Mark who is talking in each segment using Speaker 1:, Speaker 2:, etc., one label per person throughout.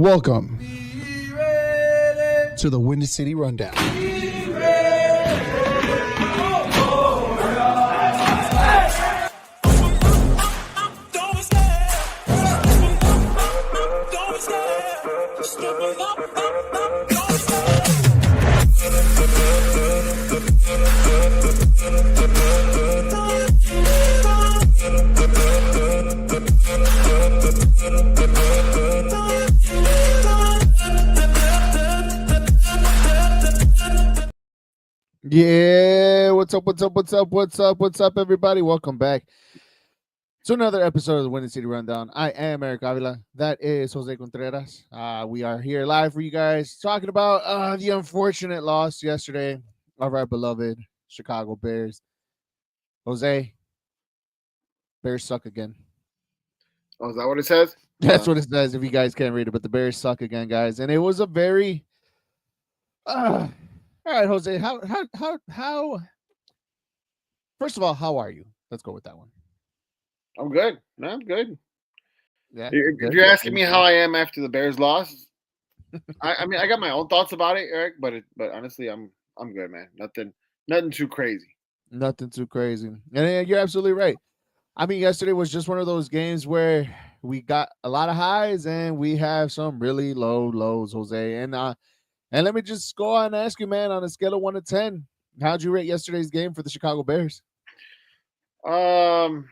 Speaker 1: Welcome to the Windy City Rundown. Yeah, what's up, everybody? Welcome back to another episode of the Windy City Rundown. I am Eric Avila. That is Jose Contreras. We are here live for you guys talking about the unfortunate loss yesterday of our beloved Chicago Bears. Jose, Bears suck again.
Speaker 2: Oh, is that what it says?
Speaker 1: That's what it says if you guys can't read it, but the Bears suck again, guys. And it was a very all right, Jose, how first of all, how are you? Let's go with that one.
Speaker 2: I'm good. No, I'm good.
Speaker 1: Yeah.
Speaker 2: If you're asking me how I am after the Bears loss, I mean I got my own thoughts about it, Eric, but honestly I'm good, man. Nothing too crazy.
Speaker 1: Nothing too crazy. And you're absolutely right. I mean, yesterday was just one of those games where we got a lot of highs and we have some really low lows, Jose. And let me just go on and ask you, man, on a scale of 1 to 10, how'd you rate yesterday's game for the Chicago Bears?
Speaker 2: On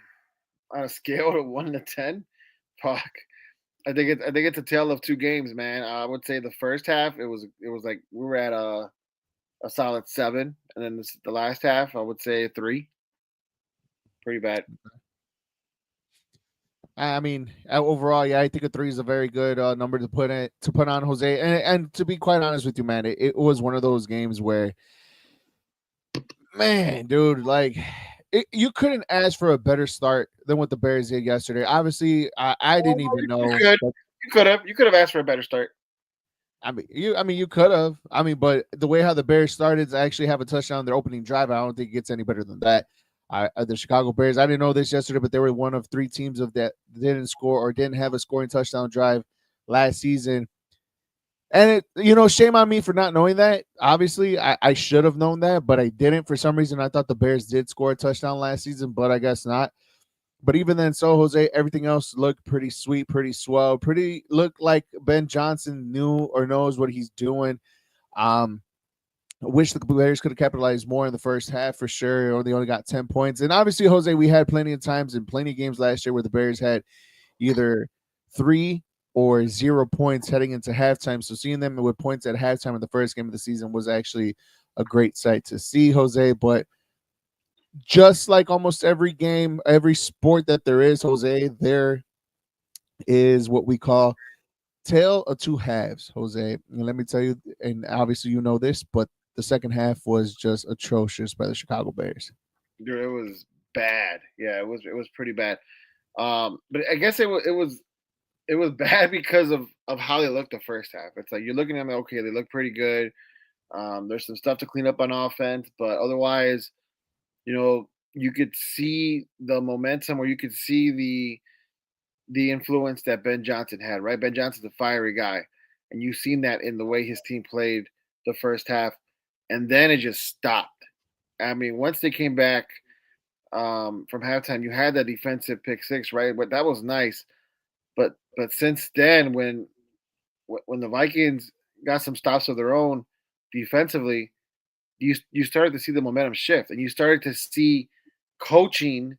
Speaker 2: a scale of 1 to 10, fuck. I think it's a tale of two games, man. I would say the first half it was like we were at a solid 7, and then the last half I would say a 3. Pretty bad.
Speaker 1: I mean, overall, yeah, I think a 3 is a very good number to put on Jose. And to be quite honest with you, man, it was one of those games where, man, dude, like you couldn't ask for a better start than what the Bears did yesterday. Obviously, I didn't even know.
Speaker 2: You could have asked for a better start.
Speaker 1: You could have. I mean, but the way how the Bears started to actually have a touchdown on their opening drive, I don't think it gets any better than that. The Chicago Bears, I didn't know this yesterday, but they were one of 3 teams of that didn't score or didn't have a scoring touchdown drive last season. And shame on me for not knowing that. Obviously, I should have known that, but I didn't. For some reason, I thought the Bears did score a touchdown last season, but I guess not. But even then, so Jose, everything else looked pretty sweet, pretty swell, looked like Ben Johnson knew or knows what he's doing. I wish the Bears could have capitalized more in the first half for sure. They only got 10 points. And obviously, Jose, we had plenty of times and plenty of games last year where the Bears had either 3 or 0 points heading into halftime. So seeing them with points at halftime in the first game of the season was actually a great sight to see, Jose. But just like almost every game, every sport that there is, Jose, there is what we call tale of two halves, Jose. And let me tell you, and obviously you know this, but the second half was just atrocious by the Chicago Bears.
Speaker 2: Dude, it was bad. Yeah, it was pretty bad. But I guess it was bad because of how they looked the first half. It's like you're looking at them, okay, they look pretty good. There's some stuff to clean up on offense, but otherwise, you could see the momentum, or you could see the influence that Ben Johnson had. Right, Ben Johnson's a fiery guy, and you've seen that in the way his team played the first half. And then it just stopped. I mean, once they came back from halftime, you had that defensive pick 6, right? But that was nice. But since then, when the Vikings got some stops of their own defensively, you started to see the momentum shift, and you started to see coaching,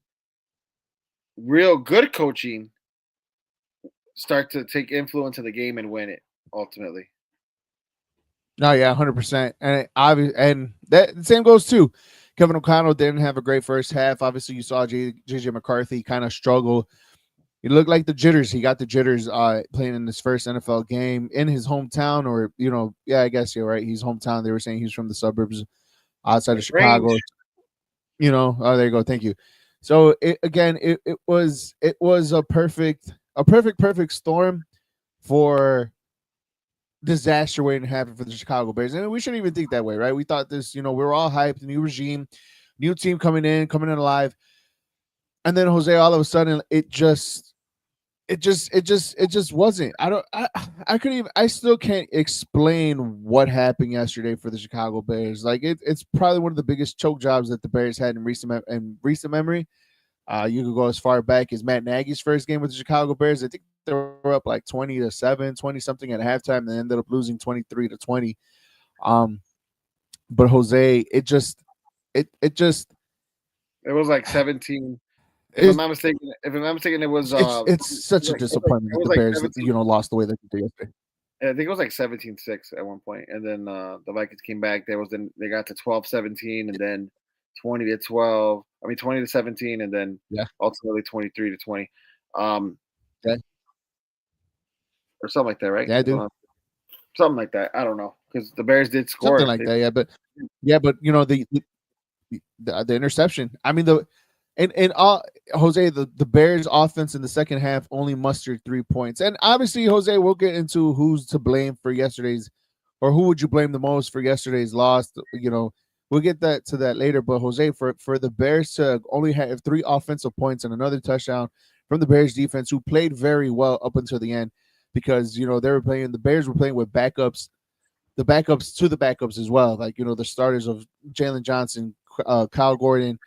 Speaker 2: real good coaching, start to take influence in the game and win it ultimately.
Speaker 1: No, yeah, 100%. And that the same goes too. Kevin O'Connell didn't have a great first half. Obviously, you saw JJ McCarthy kind of struggle. He looked like the jitters. He got the jitters playing in his first NFL game in his hometown, or I guess you're right. He's hometown. They were saying he's from the suburbs outside of Chicago. There you go. Thank you. So it was a perfect storm for disaster waiting to happen for the Chicago Bears. And we shouldn't even think that way, right? We thought this, we were all hyped, new regime, new team coming in alive. And then Jose, all of a sudden, it just it just wasn't. I couldn't even. I still can't explain what happened yesterday for the Chicago Bears. Like it's probably one of the biggest choke jobs that the Bears had in recent memory. You could go as far back as Matt Nagy's first game with the Chicago Bears. I think they were up like 20-7, 20 something at halftime, and they ended up losing 23-20. Um, but Jose, it just
Speaker 2: It was like 17. If I'm
Speaker 1: it's
Speaker 2: not mistaken, it was
Speaker 1: it's such a disappointment
Speaker 2: it
Speaker 1: that
Speaker 2: was
Speaker 1: the
Speaker 2: like
Speaker 1: Bears
Speaker 2: 17.
Speaker 1: lost the way they did yesterday.
Speaker 2: I think it was like 17-6 at one point, and then the Vikings came back. They got to 12-17, and then 20-12. I mean 20-17, and then
Speaker 1: Yeah,
Speaker 2: ultimately 23-20, um,
Speaker 1: yeah,
Speaker 2: or something like that, right?
Speaker 1: yeah, dude.
Speaker 2: Something like that. I don't know because the Bears did
Speaker 1: Something
Speaker 2: score.
Speaker 1: like that. Yeah, but the interception. I mean and Jose, the Bears offense in the second half only mustered 3 points. And obviously, Jose, we'll get into who's to blame for yesterday's, or who would you blame the most for yesterday's loss. We'll get that later. But Jose, for the Bears to only have 3 offensive points and another touchdown from the Bears defense, who played very well up until the end, because the Bears were playing with backups, the backups to the backups as well. Like, the starters of Jalen Johnson, Kyle Gordon,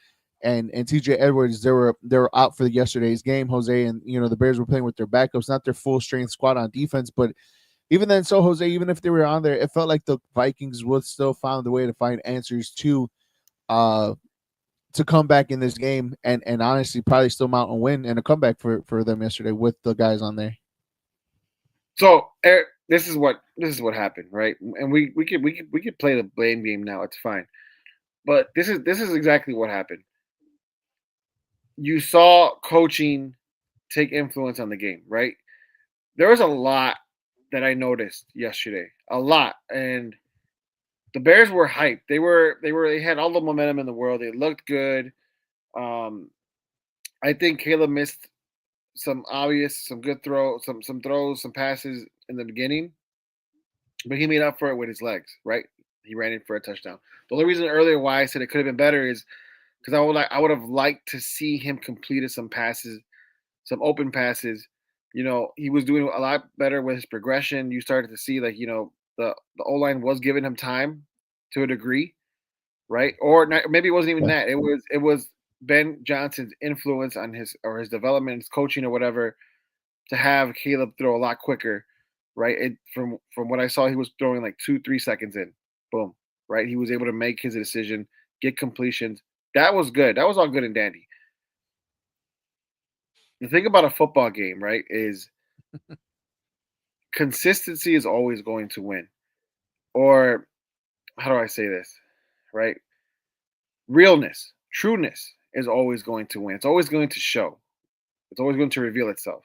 Speaker 1: and TJ Edwards, they were out for yesterday's game, Jose. And the Bears were playing with their backups, not their full strength squad on defense. But even then, so Jose, even if they were on there, it felt like the Vikings would still find a way to find answers uh to come back in this game, and honestly probably still mount a win and a comeback for them yesterday with the guys on there.
Speaker 2: So Eric, this is what happened, right? And we could play the blame game now. It's fine, but this is exactly what happened. You saw coaching take influence on the game, right? There was a lot that I noticed yesterday, a lot, and the Bears were hyped. They had all the momentum in the world. They looked good. Um, I think Caleb missed some good some throws, some passes in the beginning, but he made up for it with his legs, right? He ran in for a touchdown. The only reason earlier why I said it could have been better is because I would have liked to see him completed some passes, some open passes. He was doing a lot better with his progression. You started to see like the O line was giving him time to a degree, right? Or not, maybe it wasn't even
Speaker 1: Yeah.
Speaker 2: that. It was Ben Johnson's influence on his development, his coaching or whatever, to have Caleb throw a lot quicker, right? From what I saw, he was throwing like 2-3 seconds in, boom, right? He was able to make his decision, get completions. That was good. That was all good and dandy. The thing about a football game, right, is consistency is always going to win. Or how do I say this, right? Realness, trueness is always going to win. It's always going to show. It's always going to reveal itself,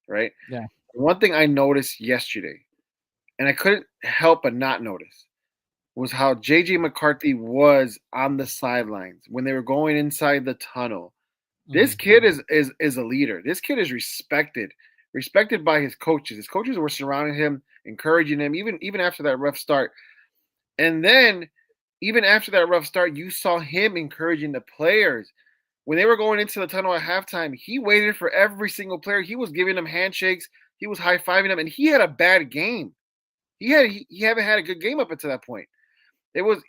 Speaker 2: right?
Speaker 1: Yeah.
Speaker 2: One thing I noticed yesterday, and I couldn't help but not notice, was how JJ McCarthy was on the sidelines when they were going inside the tunnel. This
Speaker 1: Mhm.
Speaker 2: kid is a leader. This kid is respected by his coaches. His coaches were surrounding him, encouraging him, even after that rough start. And then, even after that rough start, you saw him encouraging the players. When they were going into the tunnel at halftime, he waited for every single player. He was giving them handshakes. He was high fiving them, and he had a bad game. He haven't had a good game up until that point. It was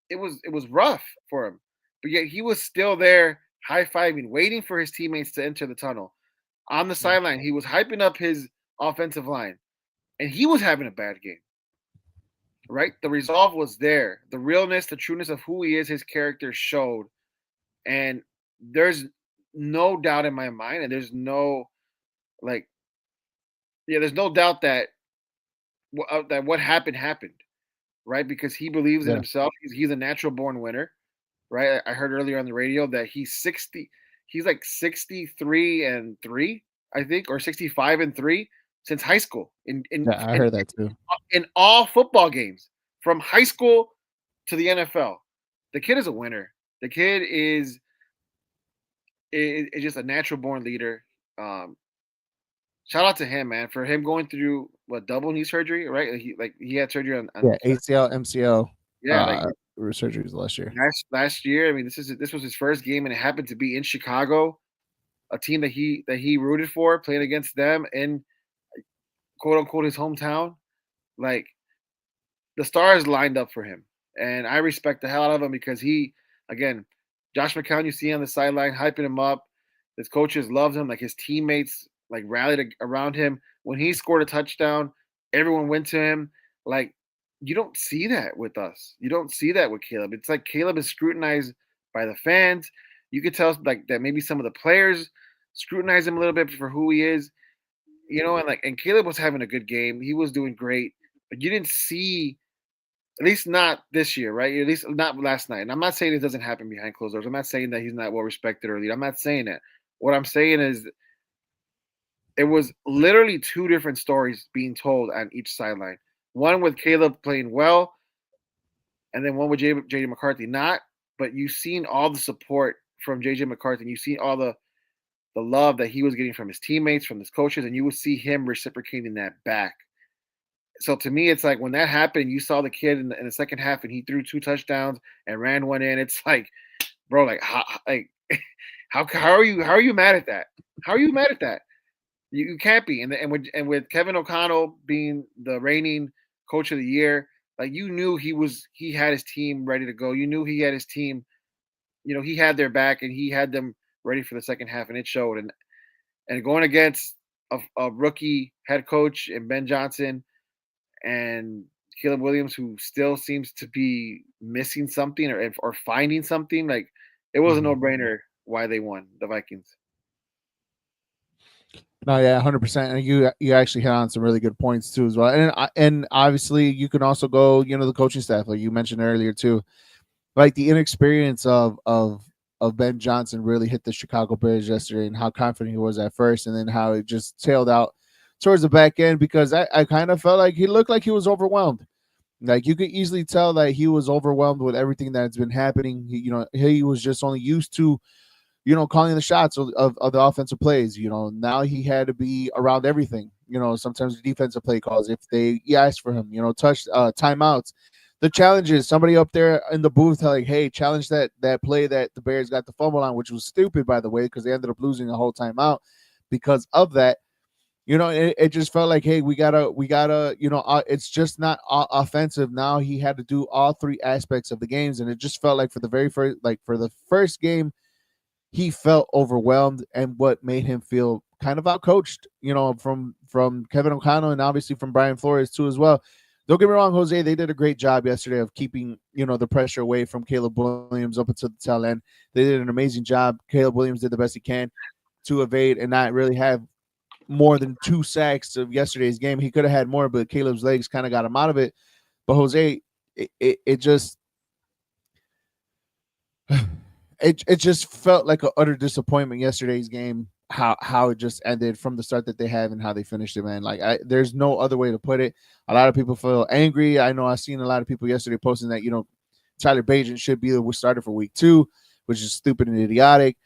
Speaker 2: it was rough for him, but yet he was still there, high fiving, waiting for his teammates to enter the tunnel. On the
Speaker 1: Yeah.
Speaker 2: sideline, he was hyping up his offensive line, and he was having a bad game. Right, the resolve was there, the realness, the trueness of who he is, his character showed, and there's no doubt in my mind, and there's no like, yeah, there's no doubt that what happened, right? Because he believes in
Speaker 1: Yeah.
Speaker 2: himself. He's a natural born winner, right? I heard earlier on the radio that he's like 63-3, I think, or 65-3 since high school
Speaker 1: Yeah, I heard that too.
Speaker 2: in all football games from high school to the NFL. The kid is a winner. The kid is just a natural born leader. Um, Shout out to him, man, for him going through what double knee surgery, right? He had surgery on
Speaker 1: Yeah, ACL, MCL,
Speaker 2: yeah, like
Speaker 1: surgeries last year.
Speaker 2: last year. I mean, this was his first game, and it happened to be in Chicago. a team that he rooted for, playing against them in quote unquote his hometown. Like the stars lined up for him, and I respect the hell out of him because again, Josh McCown, you see on the sideline hyping him up. His coaches loved him, like his teammates like rallied around him. When he scored a touchdown, everyone went to him. Like you don't see that with us. You don't see that with Caleb. It's like Caleb is scrutinized by the fans. You could tell like that maybe some of the players scrutinize him a little bit for who he is, and Caleb was having a good game. He was doing great, but you didn't see, at least not this year, right? At least not last night. And I'm not saying it doesn't happen behind closed doors. I'm not saying that he's not well respected or lead. I'm not saying that. What I'm saying is it was literally two different stories being told on each sideline. One with Caleb playing well, and then one with JJ McCarthy not. But you've seen all the support from JJ McCarthy. And you've seen all the love that he was getting from his teammates, from his coaches, and you would see him reciprocating that back. So to me, it's like when that happened, you saw the kid in the second half, and he threw 2 touchdowns and ran one in. It's like, bro, like how are you mad at that? How are you mad at that? You can't be. And with Kevin O'Connell being the reigning coach of the year, like you knew he had his team ready to go. You knew he had his team, he had their back and he had them ready for the second half, and it showed. And going against a rookie head coach and Ben Johnson and Caleb Williams, who still seems to be missing something or finding something, like it was a no brainer why they won, the Vikings.
Speaker 1: No, yeah, 100%. And you actually hit on some really good points too as well. And obviously you can also go, the coaching staff, like you mentioned earlier too, like the inexperience of Ben Johnson really hit the Chicago Bears yesterday, and how confident he was at first, and then how it just tailed out towards the back end, because I kind of felt like he looked like he was overwhelmed. Like you could easily tell that he was overwhelmed with everything that's been happening. He was just only used to calling the shots of the offensive plays. Now he had to be around everything. Sometimes the defensive play calls, if they asked for him, touch timeouts. The challenge is somebody up there in the booth like, hey, challenge that play that the Bears got the fumble on, which was stupid, by the way, because they ended up losing the whole timeout because of that. It just felt like, hey, we gotta, it's just not offensive. Now he had to do all three aspects of the games, and it just felt like for the first game, he felt overwhelmed, and what made him feel kind of outcoached, from Kevin O'Connell and obviously from Brian Flores too as well. Don't get me wrong, Jose, they did a great job yesterday of keeping, the pressure away from Caleb Williams up until the tail end. They did an amazing job. Caleb Williams did the best he can to evade and not really have more than 2 sacks of yesterday's game. He could have had more, but Caleb's legs kind of got him out of it. But Jose, it just it just felt like an utter disappointment yesterday's game, how it just ended from the start that they have and how they finished it, man. Like there's no other way to put it. A lot of people feel angry. I know I've seen a lot of people yesterday posting that, Tyler Bagent should be the starter for week 2, which is stupid and idiotic.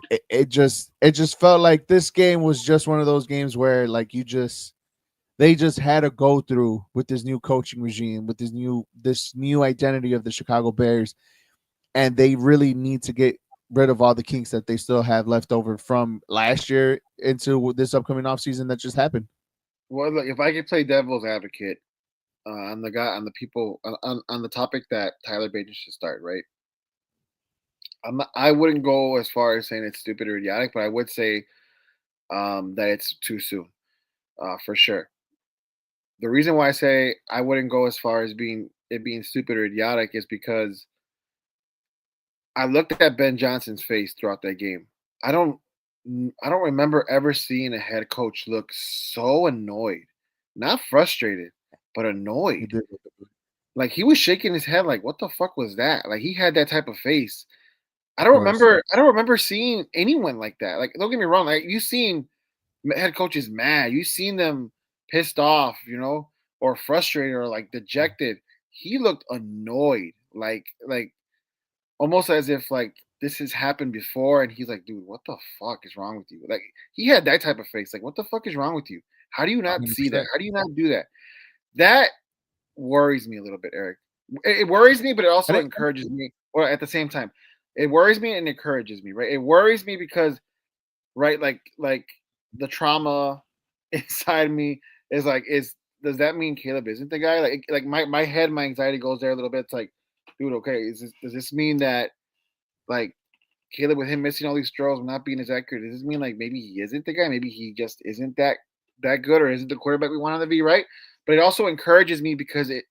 Speaker 1: It just felt like this game was just one of those games where like they just had to go through with this new coaching regime, with this new identity of the Chicago Bears, and they really need to get rid of all the kinks that they still have left over from last year into this upcoming offseason that just happened.
Speaker 2: Well, look, if I could play devil's advocate on the topic that Tyler Bagent should start, right? I wouldn't go as far as saying it's stupid or idiotic, but I would say that it's too soon, for sure. The reason why I say I wouldn't go as far as being stupid or idiotic is because I looked at Ben Johnson's face throughout that game. I don't remember ever seeing a head coach look so annoyed, not frustrated, but annoyed. Like he was shaking his head, like what the fuck was that? Like he had that type of face. I don't remember seeing anyone like that. Like don't get me wrong, like you've seen head coaches mad, you've seen them pissed off, or frustrated or like dejected. He looked annoyed, like almost as if like this has happened before, and he's like, dude, what the fuck is wrong with you? Like he had that type of face, like what the fuck is wrong with you? How do you not see that? How do you not do that? That worries me a little bit, Eric. It worries me, but it also encourages me. Or at the same time, It worries me and encourages me, right? It worries me because, right, like the trauma inside me is like, is does that mean Caleb isn't the guy? Like my head, my anxiety goes there a little bit. It's like, dude, okay, does this mean that like Caleb with him missing all these throws, not being as accurate, does this mean like maybe he isn't the guy? Maybe he just isn't that good, or isn't the quarterback we want him to be, right? But it also encourages me because it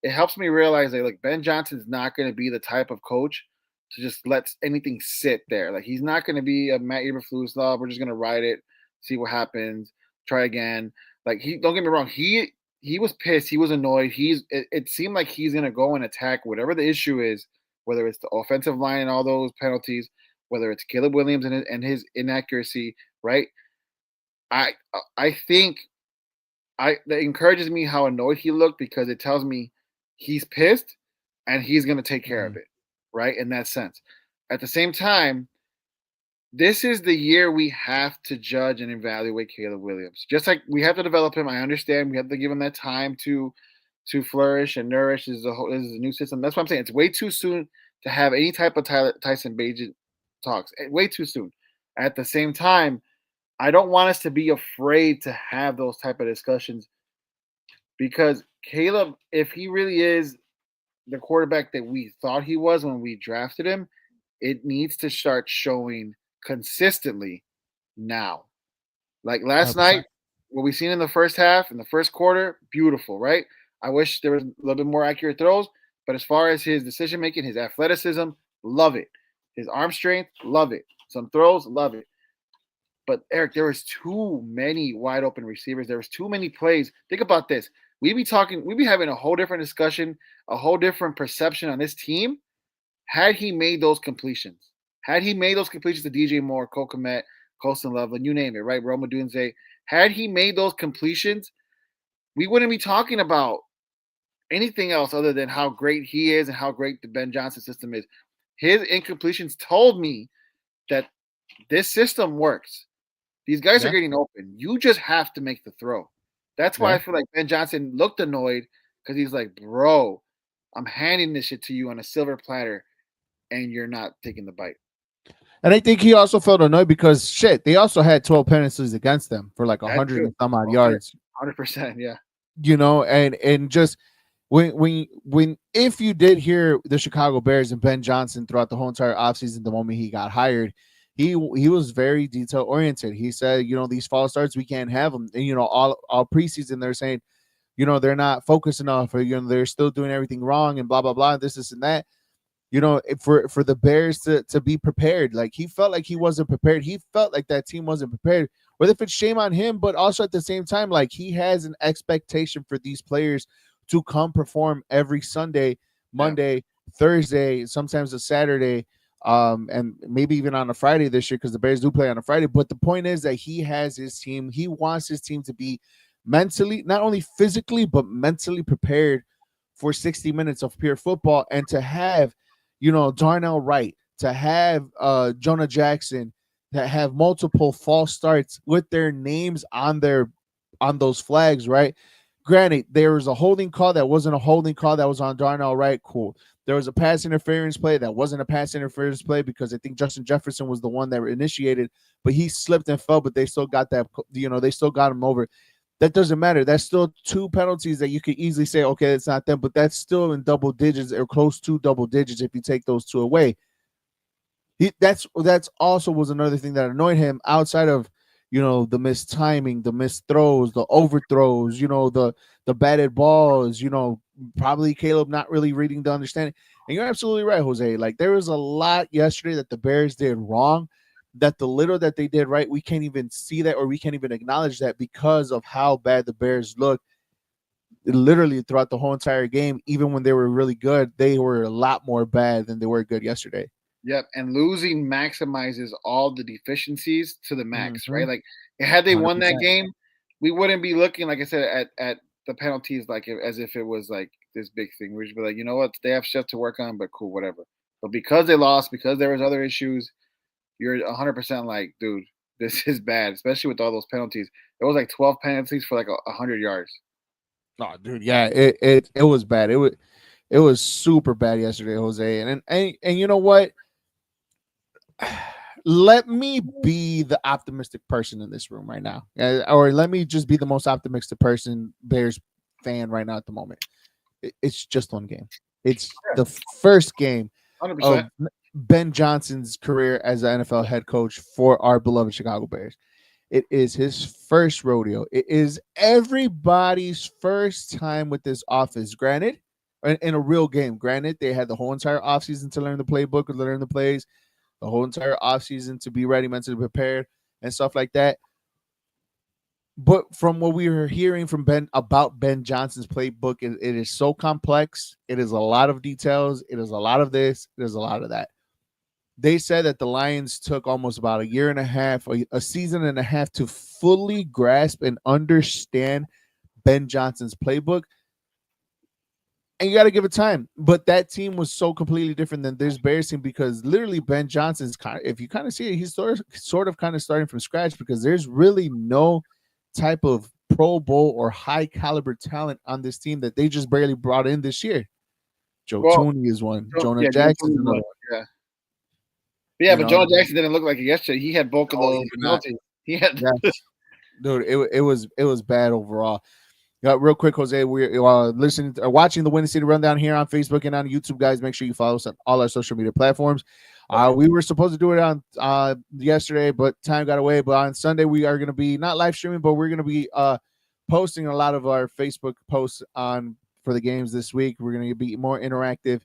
Speaker 2: helps me realize that like Ben Johnson's not going to be the type of coach to just let anything sit there. Like he's not going to be a Matt Eberflus love. We're just going to ride it, see what happens, try again. Like he, don't get me wrong, he was pissed, he was annoyed. It seemed like he's going to go and attack whatever the issue is, whether it's the offensive line and all those penalties, whether it's Caleb Williams and his inaccuracy, right? I I think that encourages me how annoyed he looked because it tells me he's pissed and he's going to take care of it, right? In that sense. At the same time, this is the year we have to judge and evaluate Caleb Williams. Just like we have to develop him, I understand we have to give him that time to flourish and nourish. This is a new system. That's what I'm saying. It's way too soon to have any type of Tyson Bagent talks. Way too soon. At the same time, I don't want us to be afraid to have those type of discussions because Caleb, if he really is the quarterback that we thought he was when we drafted him, it needs to start showing consistently now. Like last
Speaker 1: 100%.
Speaker 2: night, what we seen in the first half, in the first quarter, beautiful, right? I wish there was a little bit more accurate throws, but as far as his decision making, his athleticism, love it. His arm strength, love it. Some throws, love it. But Eric, there was too many wide open receivers. There was too many plays. Think about this. We be having a whole different discussion, a whole different perception on this team had he made those completions. Had he made those completions to DJ Moore, Cole Kmet, Colston Loveland, you name it, right? Roma Dunze. Had he made those completions, we wouldn't be talking about anything else other than how great he is and how great the Ben Johnson system is. His incompletions told me that this system works. These guys are
Speaker 1: Yeah.
Speaker 2: getting open. You just have to make the throw. That's why I
Speaker 1: Yeah.
Speaker 2: feel like Ben Johnson looked annoyed because he's like, bro, I'm handing this shit to you on a silver platter and you're not taking the bite.
Speaker 1: And I think he also felt annoyed because shit, they also had 12 penalties against them for like
Speaker 2: That
Speaker 1: 100
Speaker 2: too.
Speaker 1: and some odd
Speaker 2: 100,
Speaker 1: yards,
Speaker 2: 100%. Yeah.
Speaker 1: and just when if you did hear the Chicago Bears and Ben Johnson throughout the whole entire offseason, the moment he got hired, he was very detail oriented. He said, these false starts, we can't have them. And all preseason they're saying, they're not focused enough, or they're still doing everything wrong and blah blah blah, this and that. For the Bears to be prepared. Like he felt like he wasn't prepared. He felt like that team wasn't prepared. Whether if it's shame on him, but also at the same time, like he has an expectation for these players to come perform every Sunday, Monday, Thursday, sometimes a Saturday, and maybe even on a Friday this year because the Bears do play on a Friday. But the point is that he has his team. He wants his team to be mentally, not only physically, but mentally prepared for 60 minutes of pure football, and to have Darnell Wright, to have Jonah Jackson, that have multiple false starts with their names on those flags, right? Granted, there was a holding call that wasn't a holding call that was on Darnell Wright. Cool. There was a pass interference play that wasn't a pass interference play because I think Justin Jefferson was the one that initiated, but he slipped and fell, but they still got that, they still got him over. That doesn't matter. That's still two penalties that you could easily say, okay, it's not them, but that's still in double digits or close to double digits if you take those two away. That's also was another thing that annoyed him outside of the missed timing, the missed throws, the overthrows, the batted balls, probably Caleb not really reading the understanding. And you're absolutely right, Jose. Like there was a lot yesterday that the Bears did wrong, that the little that they did right, we can't even see that, or we can't even acknowledge that because of how bad the Bears looked literally throughout the whole entire game. Even when they were really good, they were a lot more bad than they were good yesterday.
Speaker 2: Yep. And losing maximizes all the deficiencies to the max,
Speaker 1: Mm-hmm.
Speaker 2: right? Like had they won that
Speaker 1: 100%.
Speaker 2: game, we wouldn't be looking, like I said, at the penalties like as if it was like this big thing. We'd be like, you know what, they have stuff to work on, but cool, whatever. But because they lost, because there was other issues, you're 100% like, dude, this is bad, especially with all those penalties. It was like 12 penalties for like 100 yards.
Speaker 1: Oh, dude, yeah, it was bad. It was super bad yesterday, Jose. And you know what? let me be the optimistic person in this room right now, or let me just be the most optimistic person Bears fan right now at the moment. It's just one game. It's the first game
Speaker 2: 100%.
Speaker 1: of Ben Johnson's career as an NFL head coach for our beloved Chicago Bears. It is his first rodeo. It is everybody's first time with this office. Granted, in a real game. Granted, they had the whole entire offseason to learn the playbook, to learn the plays, the whole entire offseason to be ready, mentally prepared, and stuff like that. But from what we were hearing from Ben about Ben Johnson's playbook, it is so complex. It is a lot of details. It is a lot of this. It is a lot of that. They said that the Lions took almost about a year and a half, a season and a half to fully grasp and understand Ben Johnson's playbook. And you got to give it time. But that team was so completely different than this Bears team because literally Ben Johnson's kind of, if you kind of see it, he's sort of kind of starting from scratch because there's really no type of Pro Bowl or high caliber talent on this team that they just barely brought in this year. Joe Tooney is one. Jonah Jackson is another one.
Speaker 2: Yeah. Yeah, but Jonah Jackson didn't look like it yesterday. He had both of those penalties. He had
Speaker 1: dude, it was bad overall. Real quick, Jose, we're listening or watching the Windy City Rundown here on Facebook and on YouTube, guys. Make sure you follow us on all our social media platforms. We were supposed to do it on yesterday, but time got away. But on Sunday, we are going to be not live streaming, but we're going to be posting a lot of our Facebook posts on for the games this week. We're going to be more interactive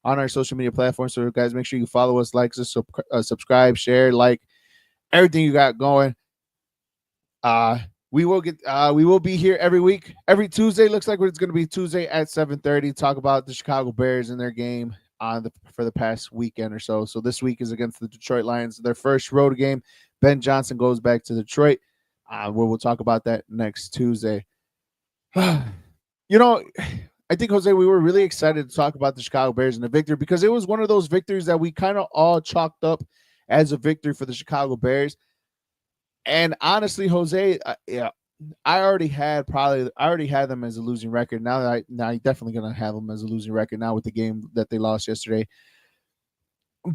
Speaker 1: on our social media platforms. So, guys, make sure you follow us, like us, subscribe, share, like everything you got going. We will be here every week, every Tuesday. Looks like it's going to be Tuesday at 7:30. Talk about the Chicago Bears and their game for the past weekend or so. So this week is against the Detroit Lions, their first road game. Ben Johnson goes back to Detroit. We'll talk about that next Tuesday. I think, Jose, we were really excited to talk about the Chicago Bears and the victory because it was one of those victories that we kind of all chalked up as a victory for the Chicago Bears. And honestly, Jose, I already had them as a losing record. Now you're definitely gonna have them as a losing record now with the game that they lost yesterday.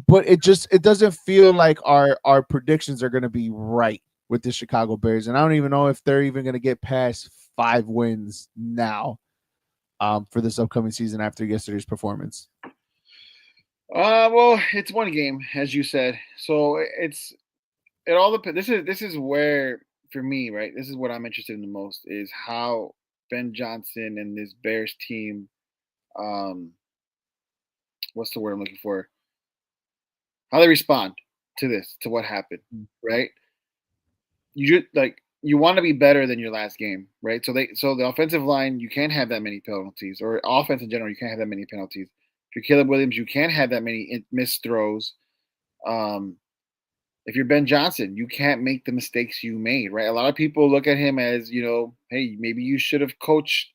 Speaker 1: But it doesn't feel like our predictions are gonna be right with the Chicago Bears, and I don't even know if they're even gonna get past 5 wins now for this upcoming season after yesterday's performance.
Speaker 2: Well, it's one game, as you said, so it all depends. This is where, for me, right, this is what I'm interested in the most is how Ben Johnson and this Bears team, what's the word I'm looking for? How they respond to this, to what happened, right? You want to be better than your last game, right? So the offensive line, you can't have that many penalties, or offense in general, you can't have that many penalties. If you're Caleb Williams, you can't have that many missed throws. If you're Ben Johnson, you can't make the mistakes you made, right? A lot of people look at him as, hey, maybe you should have coached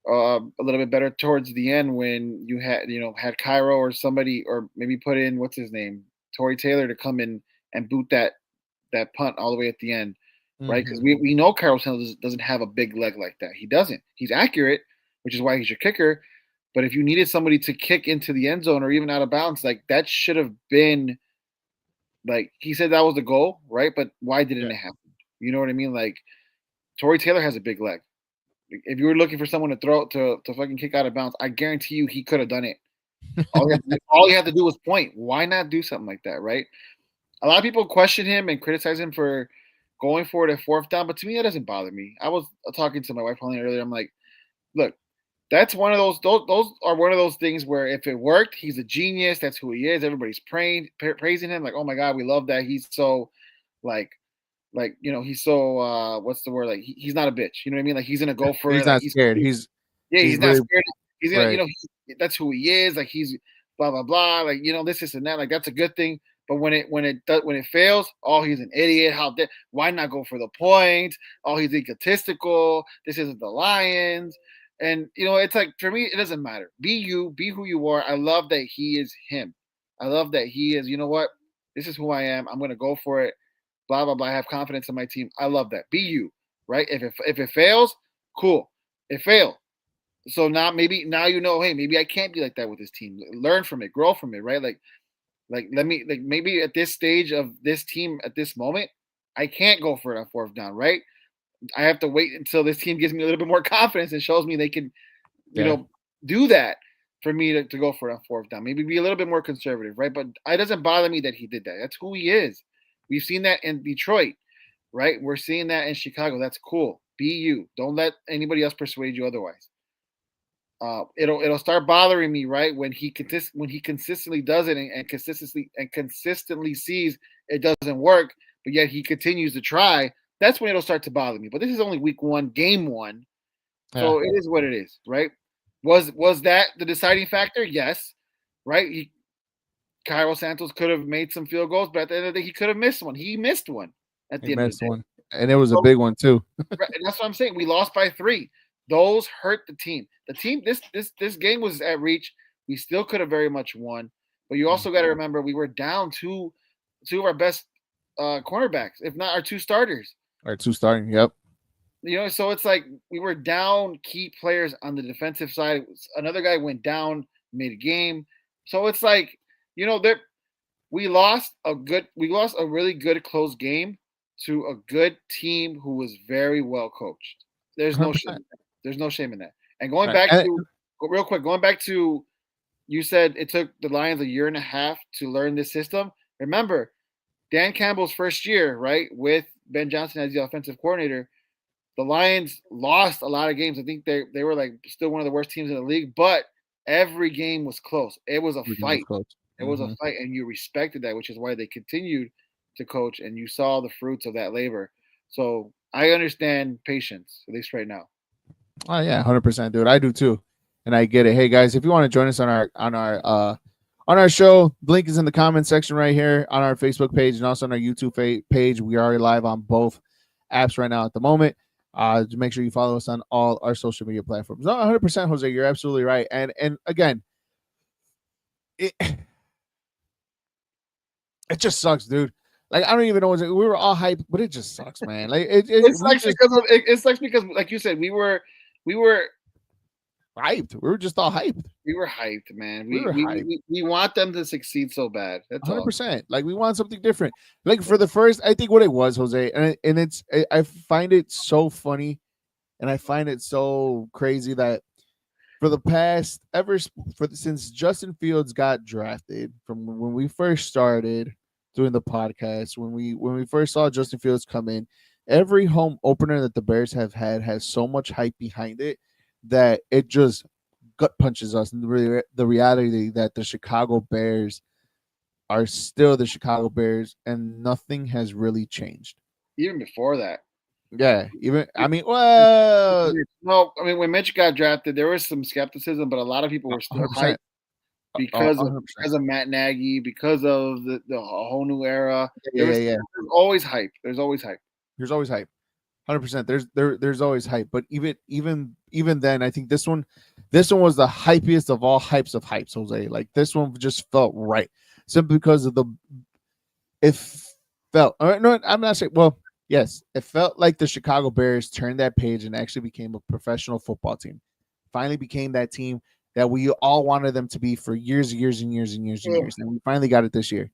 Speaker 2: a little bit better towards the end when you had Cairo or somebody, or maybe put in, what's his name, Tory Taylor, to come in and boot that punt all the way at the end, right? Because we know Cairo doesn't have a big leg like that. He doesn't. He's accurate, which is why he's your kicker. But if you needed somebody to kick into the end zone or even out of bounds, like that should have been. Like he said that was the goal, right? But why didn't it happen? You know what I mean? Like Tory Taylor has a big leg. If you were looking for someone to throw to fucking kick out of bounds, I guarantee you he could have done it. All you have to do was point. Why not do something like that, right? A lot of people question him and criticize him for going for it at 4th down, but to me that doesn't bother me. I was talking to my wife earlier. I'm like, look, that's one of those are one of those things where if it worked, he's a genius. That's who he is. Everybody's praising him. Like, oh my God, we love that. He's so he's so what's the word? Like he's not a bitch. You know what I mean? Like he's gonna go for
Speaker 1: it.
Speaker 2: He's
Speaker 1: not scared. He's
Speaker 2: not
Speaker 1: really,
Speaker 2: scared. He's gonna,
Speaker 1: right.
Speaker 2: That's who he is. Like he's blah blah blah. Like this and that. Like that's a good thing. But when it fails, oh, he's an idiot. Why not go for the point? Oh, he's egotistical. This isn't the Lions. And it's like, for me, it doesn't matter. Be you, be who you are. I love that he is him. I love that he is, you know what? This is who I am. I'm gonna go for it. Blah blah blah. I have confidence in my team. I love that. Be you, right? If it fails, cool. It failed. So now hey, maybe I can't be like that with this team. Learn from it, grow from it, right? Like Like maybe at this stage of this team at this moment, I can't go for it on fourth down, right? I have to wait until this team gives me a little bit more confidence and shows me they can,
Speaker 1: Yeah.
Speaker 2: do that for me to go for it on fourth down. Maybe be a little bit more conservative, right? But it doesn't bother me that he did that. That's who he is. We've seen that in Detroit, right? We're seeing that in Chicago. That's cool. Be you. Don't let anybody else persuade you otherwise. It'll start bothering me, right, when he consistently does it and consistently sees it doesn't work, but yet he continues to try. That's when it'll start to bother me. But this is only week 1, game 1,
Speaker 1: Yeah.
Speaker 2: so it is what it is, right? Was that the deciding factor? Yes, right. Cairo Santos could have made some field goals, but at the end of the day, he could have missed one. He missed one at
Speaker 1: He
Speaker 2: the end of the
Speaker 1: missed
Speaker 2: day.
Speaker 1: one, and it was a
Speaker 2: So,
Speaker 1: big one too.
Speaker 2: right, and that's what I'm saying. We lost by 3. Those hurt the team. The team, this game was at reach. We still could have very much won, but you also got to remember we were down two of our best cornerbacks, if not our 2 starters.
Speaker 1: Or 2 starting. Yep.
Speaker 2: So it's like we were down key players on the defensive side. Another guy went down mid-game, so it's like there we lost a really good close game to a good team who was very well coached. There's no
Speaker 1: 100%.
Speaker 2: shame. There's no shame in that. And going
Speaker 1: Right.
Speaker 2: back to real quick, going back to you said it took the Lions a year and a half to learn this system. Remember, Dan Campbell's first year, right, with Ben Johnson as the offensive coordinator, the Lions lost a lot of games. I think they were like still one of the worst teams in the league, but every game was close. It was a fight. It was a fight, and you respected that, which is why they continued to coach, and you saw the fruits of that labor. So I understand patience, at least right now.
Speaker 1: Oh yeah, 100%, dude. I do too, and I get it. Hey guys, if you want to join us on our show, the link is in the comment section right here on our Facebook page and also on our YouTube page. We are live on both apps right now at the moment. Make sure you follow us on all our social media platforms. No, 100%, Jose. You're absolutely right. And again, it just sucks, dude. Like I don't even know what we were all hyped, but it just sucks, man. Like
Speaker 2: it sucks because like you said, we were
Speaker 1: hyped. We were just all hyped.
Speaker 2: We were hyped, man.
Speaker 1: We
Speaker 2: want them to succeed so bad. That's
Speaker 1: 100%. Like we want something different. Like for the first, I think what it was, Jose, and I find it so funny, and I find it so crazy that for the past since Justin Fields got drafted, from when we first started doing the podcast, when we first saw Justin Fields come in, every home opener that the Bears have had has so much hype behind it that it just gut punches us in the reality that the Chicago Bears are still the Chicago Bears and nothing has really changed.
Speaker 2: Even before that.
Speaker 1: Yeah, well,
Speaker 2: no, I mean when Mitch got drafted, there was some skepticism, but a lot of people were still 100%. Hyped because of Matt Nagy, because of the whole new era. There's always hype. There's always hype.
Speaker 1: 100%. There's always hype, but even then, I think this one was the hypiest of all hypes of hypes, Jose. Like this one just felt right, simply because of it felt. No, I'm not saying. Well, yes, it felt like the Chicago Bears turned that page and actually became a professional football team. Finally became that team that we all wanted them to be for years and years, and we finally got it this year.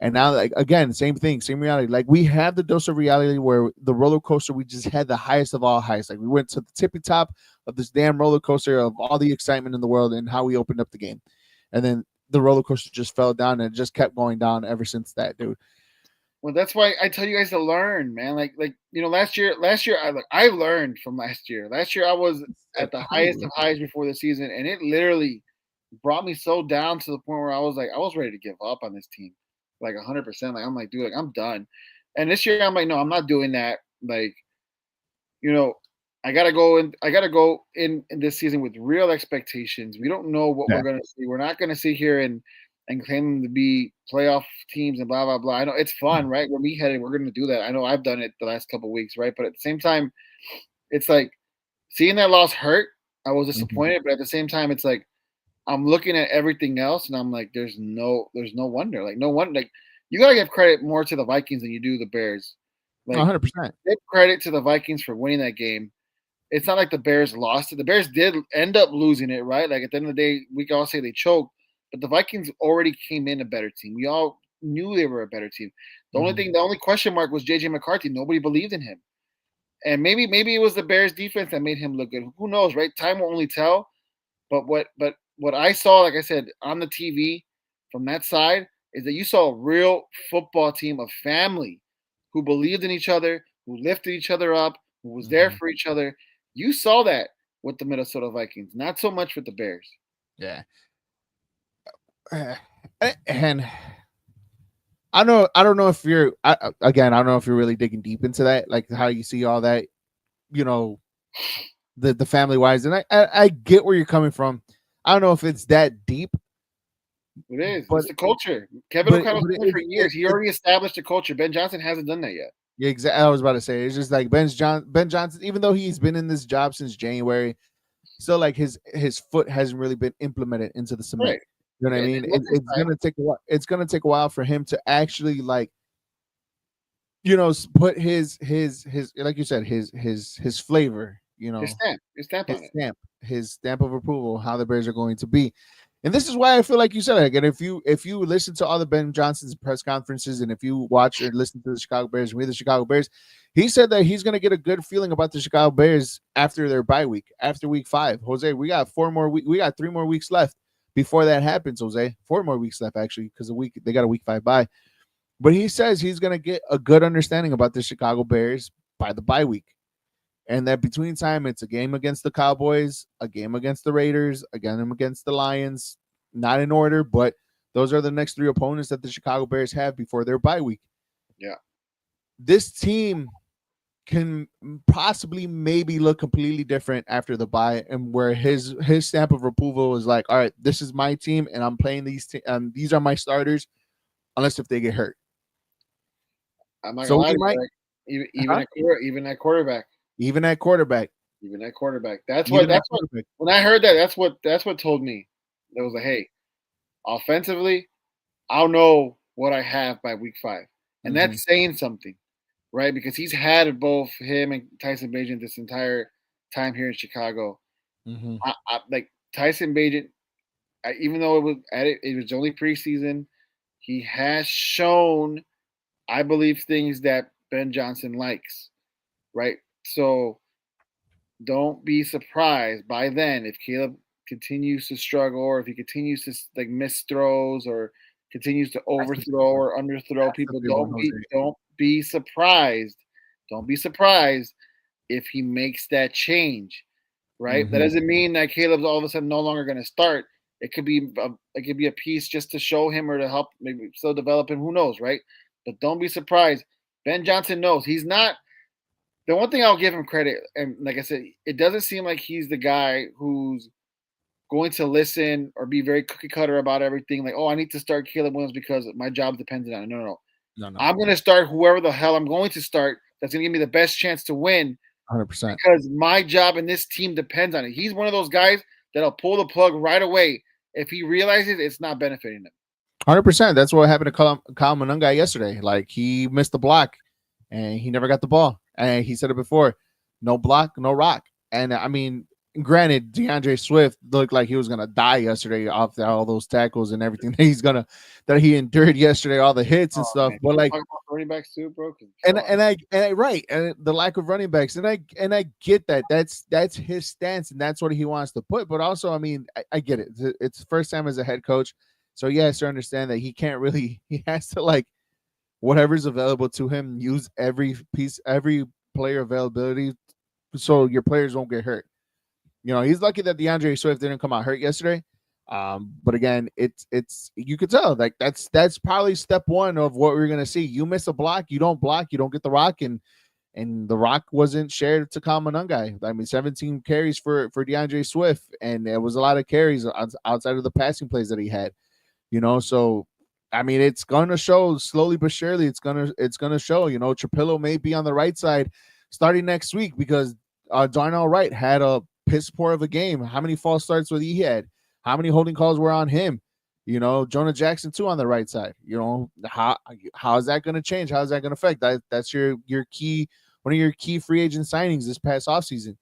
Speaker 1: And now, like again, same thing, same reality. Like we have the dose of reality where the roller coaster, we just had the highest of all highs. Like we went to the tippy top of this damn roller coaster of all the excitement in the world and how we opened up the game, and then the roller coaster just fell down and it just kept going down ever since that, dude.
Speaker 2: Well, that's why I tell you guys to learn, man. Like last year, I learned from last year. Last year, I was at the highest of highs before the season, and it literally brought me so down to the point where I was ready to give up on this team, like 100%. Like I'm like, dude, like I'm done. And this year, I'm like, no, I'm not doing that. Like, I gotta go in this season with real expectations. We don't know what we're gonna see. We're not gonna sit here and claim them to be playoff teams and blah blah blah. I know it's fun, right? When we headed, we're gonna do that. I know I've done it the last couple of weeks, right? But at the same time, it's like seeing that loss hurt. I was disappointed, but at the same time, it's like I'm looking at everything else and I'm like, there's no wonder. Like no wonder. Like you gotta give credit more to the Vikings than you do the Bears. Like
Speaker 1: 100%.
Speaker 2: Give credit to the Vikings for winning that game. It's not like the Bears lost it. The Bears did end up losing it, right? Like at the end of the day, we can all say they choked. but the Vikings already came in a better team. We all knew they were a better team. The only question mark was JJ McCarthy. Nobody believed in him. And maybe it was the Bears defense that made him look good. Who knows, right? Time will only tell. But what I saw, like I said, on the TV from that side is that you saw a real football team, of family, who believed in each other, who lifted each other up, who was there for each other. You saw that with the Minnesota Vikings, not so much with the Bears.
Speaker 1: Yeah. And I don't know if you're again, I don't know if you're really digging deep into that, like how you see all that, you know, the family wise, and I get where you're coming from. I don't know if it's that deep.
Speaker 2: It is. It's the culture. Kevin O'Connell's done it for years. He already established a culture. Ben Johnson hasn't done that yet.
Speaker 1: Yeah, exactly. I was about to say, it's just like Ben Johnson, even though he's been in this job since January, still like his foot hasn't really been implemented into the cement.
Speaker 2: Right.
Speaker 1: You know what I mean? It's gonna take a while. It's gonna take a while for him to actually, like, you know, put his like you said, his flavor, you know,
Speaker 2: his stamp on it.
Speaker 1: His stamp of approval, how the Bears are going to be. And this is why I feel like you said it again. If you listen to all the Ben Johnson's press conferences, and if you watch or listen to the Chicago Bears, read the Chicago Bears, he said that he's going to get a good feeling about the Chicago Bears after their bye week, after week 5. Jose, we got 3 more weeks left before that happens. Jose, 4 more weeks left actually, because they got a week 5 bye. But he says he's going to get a good understanding about the Chicago Bears by the bye week. And that between time, it's a game against the Cowboys, a game against the Raiders, again against the Lions. Not in order, but those are the next 3 opponents that the Chicago Bears have before their bye week.
Speaker 2: Yeah.
Speaker 1: This team can possibly maybe look completely different after the bye, and where his stamp of approval is like, all right, this is my team, and I'm playing these are my starters, unless if they get hurt.
Speaker 2: I'm not gonna lie to you, even at quarterback.
Speaker 1: Even at quarterback.
Speaker 2: That's what when I heard that, that's what told me. It was like, hey, offensively, I'll know what I have by week 5. And that's saying something, right? Because he's had both him and Tyson Bagent this entire time here in Chicago. Like Tyson Bagent, even though it was only preseason, he has shown, I believe, things that Ben Johnson likes, right? So don't be surprised by then if Caleb continues to struggle, or if he continues to like miss throws, or continues to overthrow or underthrow people. Don't be surprised. Don't be surprised if he makes that change, right? That doesn't mean that Caleb's all of a sudden no longer going to start. It could be a piece just to show him or to help maybe still develop him. Who knows, right? But don't be surprised. Ben Johnson knows he's not. The one thing I'll give him credit, and like I said, it doesn't seem like he's the guy who's going to listen or be very cookie cutter about everything. Like, oh, I need to start Caleb Williams because my job depends on it. No. I'm going to start whoever the hell I'm going to start. That's going to give me the best chance to win.
Speaker 1: 100%.
Speaker 2: Because my job and this team depends on it. He's one of those guys that'll pull the plug right away if he realizes it's not benefiting him.
Speaker 1: 100%. That's what happened to Kyle Monangai yesterday. Like, he missed the block and he never got the ball. And he said it before, no block, no rock. And I mean, granted, DeAndre Swift looked like he was gonna die yesterday off all those tackles and everything that he endured yesterday, all the hits and stuff.
Speaker 2: Man.
Speaker 1: But like
Speaker 2: running backs too, bro.
Speaker 1: And the lack of running backs, and I get that. That's his stance, and that's what he wants to put. But also, I mean, I get it. It's first time as a head coach, so he has to understand that he can't really. He has to, like, whatever's available to him, use every player availability, so your players won't get hurt. You know, he's lucky that DeAndre Swift didn't come out hurt yesterday. But again, it's you could tell, like, that's probably step 1 of what we're gonna see. You miss a block, you don't block, you don't get the rock, and the rock wasn't shared to Kyle Monangai. I mean, 17 carries for DeAndre Swift, and it was a lot of carries outside of the passing plays that he had. You know, so I mean, it's gonna show slowly but surely. It's gonna show. You know, Trapillo may be on the right side starting next week because Darnell Wright had a piss poor of a game. How many false starts was he had? How many holding calls were on him? You know, Jonah Jackson too on the right side. You know, how is that going to change? How is that going to affect? That's your key, one of your key free agent signings this past offseason.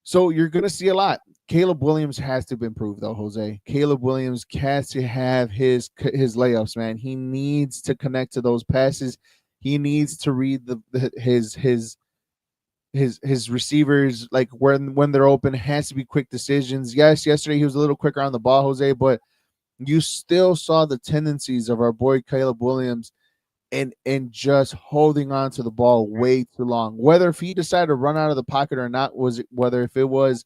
Speaker 1: So you're gonna see a lot. Caleb Williams has to be improved though, Jose. Caleb Williams has to have his layups, man. He needs to connect to those passes. He needs to read his receivers like when they're open. It has to be quick decisions. Yes, yesterday he was a little quicker on the ball, Jose, but you still saw the tendencies of our boy Caleb Williams and just holding on to the ball way too long. Whether if he decided to run out of the pocket or not, whether if it was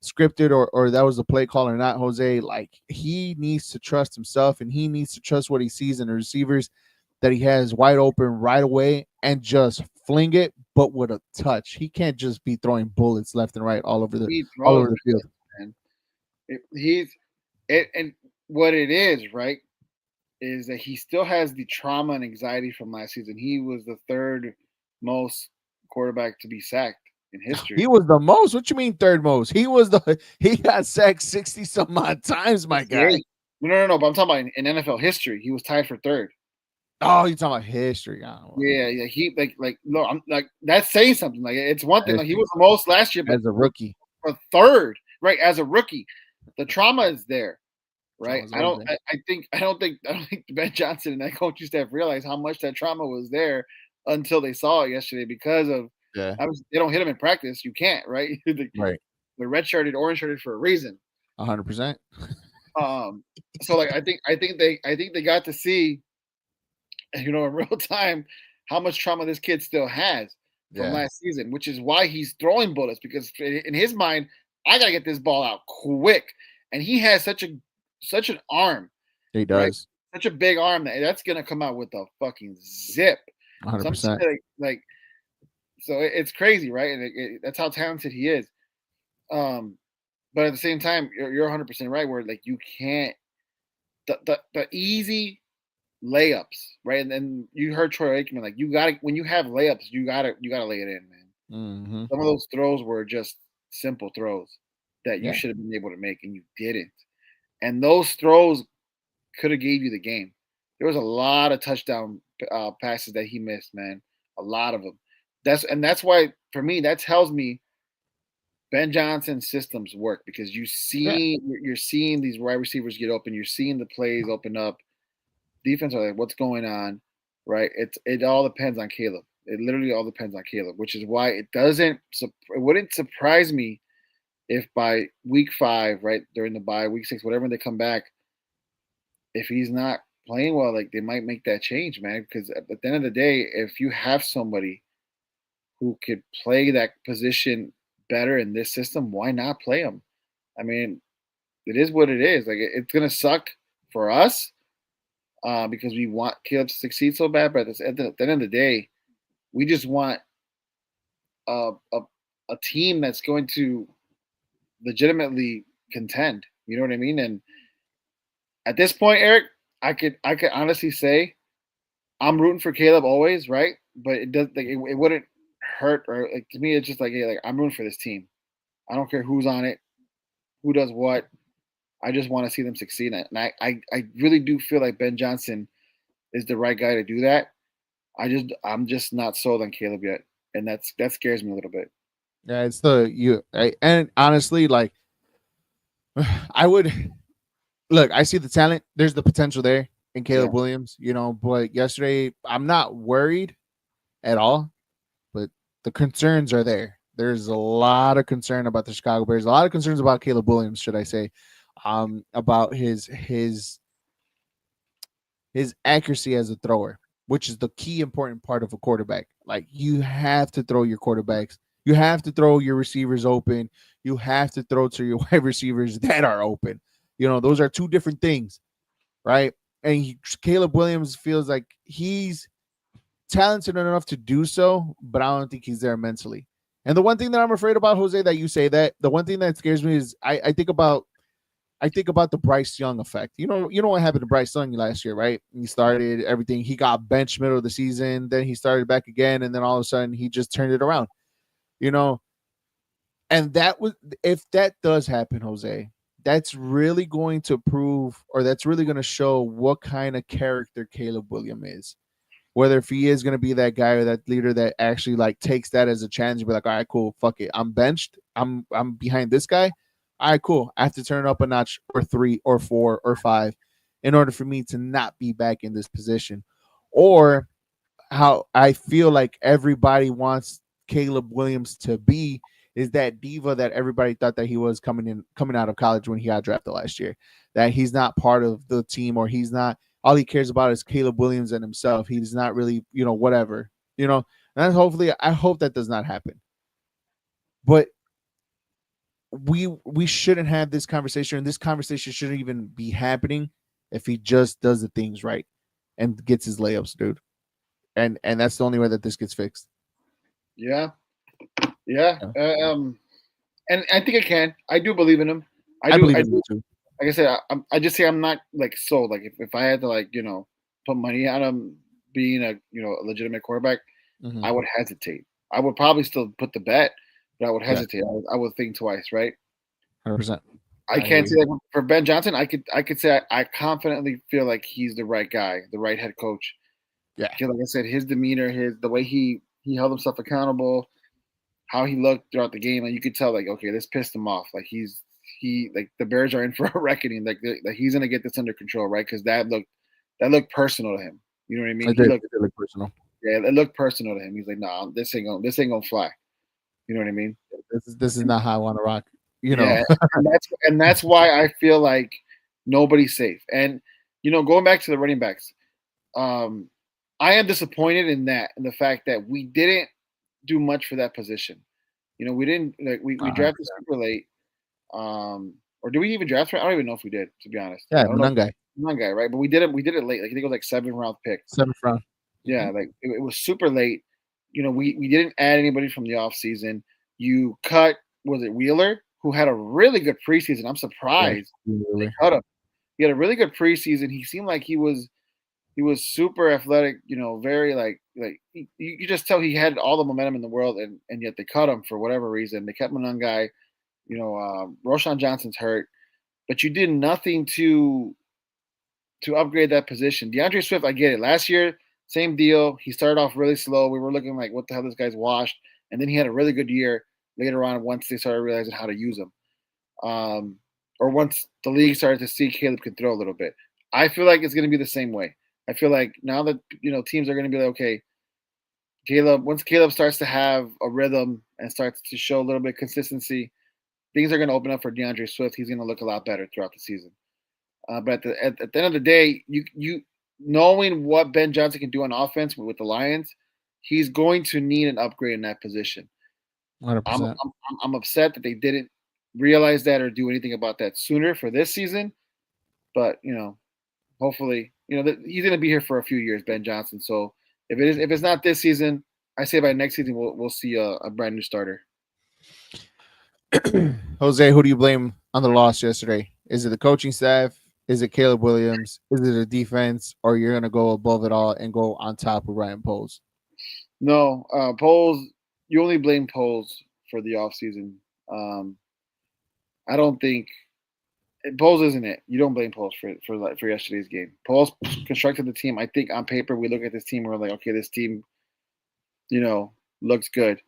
Speaker 1: scripted or that was the play call or not, Jose, like he needs to trust himself and he needs to trust what he sees in the receivers that he has wide open right away and just fling it, but with a touch. He can't just be throwing bullets left and right
Speaker 2: He
Speaker 1: all
Speaker 2: throws
Speaker 1: over the field.
Speaker 2: man. He's it, and what it is, right, is that he still has the trauma and anxiety from last season. He was the third most quarterback to be sacked in history.
Speaker 1: He was the most. What you mean third most? He got sacked 60 some odd times, my guy.
Speaker 2: No. But I'm talking about in NFL history. He was tied for third.
Speaker 1: Oh, you're talking about history.
Speaker 2: Yeah. He like no, I'm like that's saying something. Like it's one thing. Like he was the most last year, but
Speaker 1: as a rookie,
Speaker 2: for third, right? As a rookie, the trauma is there, right? I don't think Ben Johnson and that coaching staff realized how much that trauma was there until they saw it yesterday because of
Speaker 1: they
Speaker 2: don't hit him in practice. You can't, right?
Speaker 1: Right.
Speaker 2: They're red shirted, orange shirted for a reason.
Speaker 1: 100%.
Speaker 2: So like I think they got to see, in real time how much trauma this kid still has from last season, which is why he's throwing bullets because in his mind, I gotta get this ball out quick, and he has such an arm.
Speaker 1: He does. Right?
Speaker 2: Such a big arm that's gonna come out with a fucking zip.
Speaker 1: 100%.
Speaker 2: So it's crazy, right? And that's how talented he is. But at the same time, you're 100% right. Where like you can't the easy layups, right? And then you heard Troy Aikman, like you gotta when you have layups, you gotta lay it in, man.
Speaker 1: Mm-hmm.
Speaker 2: Some of those throws were just simple throws that you should have been able to make, and you didn't. And those throws could have gave you the game. There was a lot of touchdown passes that he missed, man. A lot of them. That's why for me that tells me Ben Johnson's systems work because you're seeing these wide receivers get open. You're seeing the plays open up. Defense are like, what's going on, right? It all depends on Caleb. It literally all depends on Caleb, which is why it wouldn't surprise me if by week 5, right, during the bye, week 6, whatever they come back, if he's not playing well, like they might make that change, man. Because at the end of the day, if you have somebody who could play that position better in this system, why not play him? I mean, it is what it is. Like it's gonna suck for us because we want Caleb to succeed so bad. But at the end of the day, we just want a team that's going to legitimately contend. You know what I mean? And at this point, Eric, I could honestly say I'm rooting for Caleb always, right? But it does like it wouldn't hurt or like to me it's just like hey, like I'm rooting for this team. I don't care who's on it, who does what. I just want to see them succeed. And I really do feel like Ben Johnson is the right guy to do that. I'm just not sold on Caleb yet, and that scares me a little bit.
Speaker 1: Yeah, it's and honestly, like I would look. I see the talent. There's the potential there in Caleb Williams, But yesterday, I'm not worried at all. But the concerns are there. There's a lot of concern about the Chicago Bears. A lot of concerns about Caleb Williams, should I say, about his accuracy as a thrower, which is the key important part of a quarterback. Like you have to throw your quarterbacks. You have to throw your receivers open. You have to throw to your wide receivers that are open. Those are two different things, right? And Caleb Williams feels like he's talented enough to do so, but I don't think he's there mentally. And the one thing that I'm afraid about, Jose, that you say that, the one thing that scares me is I think about the Bryce Young effect. You know what happened to Bryce Young last year, right? He started everything. He got benched middle of the season. Then he started back again. And then all of a sudden he just turned it around, And that was, if that does happen, Jose, that's really going to prove, or that's really going to show what kind of character Caleb Williams is. whether if he is going to be that guy or that leader that actually like takes that as a challenge and be like, all right, cool, fuck it, I'm benched, I'm behind this guy. All right, cool. I have to turn up a notch or 3 or 4 or 5 in order for me to not be back in this position. Or how I feel like everybody wants Caleb Williams to be is that diva that everybody thought that he was coming out of college when he got drafted last year. That he's not part of the team, or he's not, all he cares about is Caleb Williams and himself. He's not really, whatever. And hopefully I hope that does not happen. But we shouldn't have this conversation, and this conversation shouldn't even be happening if he just does the things right and gets his layups, dude. And that's the only way that this gets fixed.
Speaker 2: Yeah. And I think I can. I do believe in him.
Speaker 1: I believe in him too.
Speaker 2: Like I said, I just say I'm not like sold. Like if I had to put money on him being a a legitimate quarterback, I would hesitate. I would probably still put the bet, but I would hesitate. I would think twice, right?
Speaker 1: 100%.
Speaker 2: I can't say that for Ben Johnson. I could say I confidently feel like he's the right guy, the right head coach.
Speaker 1: Yeah.
Speaker 2: Because like I said, his demeanor, the way he held himself accountable, how he looked throughout the game, and you could tell like, okay, this pissed him off. Like like the Bears are in for a reckoning. Like he's gonna get this under control, right? Because that looked personal to him. You know what I mean?
Speaker 1: It looked personal.
Speaker 2: Yeah, it looked personal to him. He's like, nah, this ain't gonna fly. You know what I mean?
Speaker 1: This is not how I want to rock.
Speaker 2: Yeah, and that's why I feel like nobody's safe. And going back to the running backs, I am disappointed in the fact that we didn't do much for that position. We didn't we drafted super late. Or did we even draft? I don't even know if we did, to be honest.
Speaker 1: Yeah, none guy,
Speaker 2: right? But we did it late. Like I think it was like 7th round pick.
Speaker 1: 7th round.
Speaker 2: Yeah, like it was super late. We didn't add anybody from the offseason. You cut, was it Wheeler, who had a really good preseason. I'm surprised they cut him. He had a really good preseason. He seemed like he was super athletic, very like you just tell he had all the momentum in the world, and yet they cut him for whatever reason. They kept him on guy. Roschon Johnson's hurt, but you did nothing to upgrade that position. DeAndre Swift, I get it. Last year, same deal. He started off really slow. We were looking like, what the hell, this guy's washed. And then he had a really good year later on once they started realizing how to use him. Or once the league started to see Caleb can throw a little bit. I feel like it's going to be the same way. I feel like now that, teams are going to be like, okay, once Caleb starts to have a rhythm and starts to show a little bit of consistency, things are going to open up for DeAndre Swift. He's going to look a lot better throughout the season. But at the end of the day, you knowing what Ben Johnson can do on offense with the Lions, he's going to need an upgrade in that position.
Speaker 1: 100%.
Speaker 2: I'm upset that they didn't realize that or do anything about that sooner for this season. But hopefully, he's going to be here for a few years, Ben Johnson. So if it's not this season, I say by next season we'll see a brand new starter.
Speaker 1: Jose, who do you blame on the loss yesterday? Is it the coaching staff? Is it Caleb Williams? Is it the defense? Or you're going to go above it all and go on top of Ryan Poles?
Speaker 2: No, Poles, you only blame Poles for the offseason. I don't think Poles isn't it. You don't blame Poles for yesterday's game. Poles constructed the team. I think on paper we look at this team and we're like, okay, this team, looks good.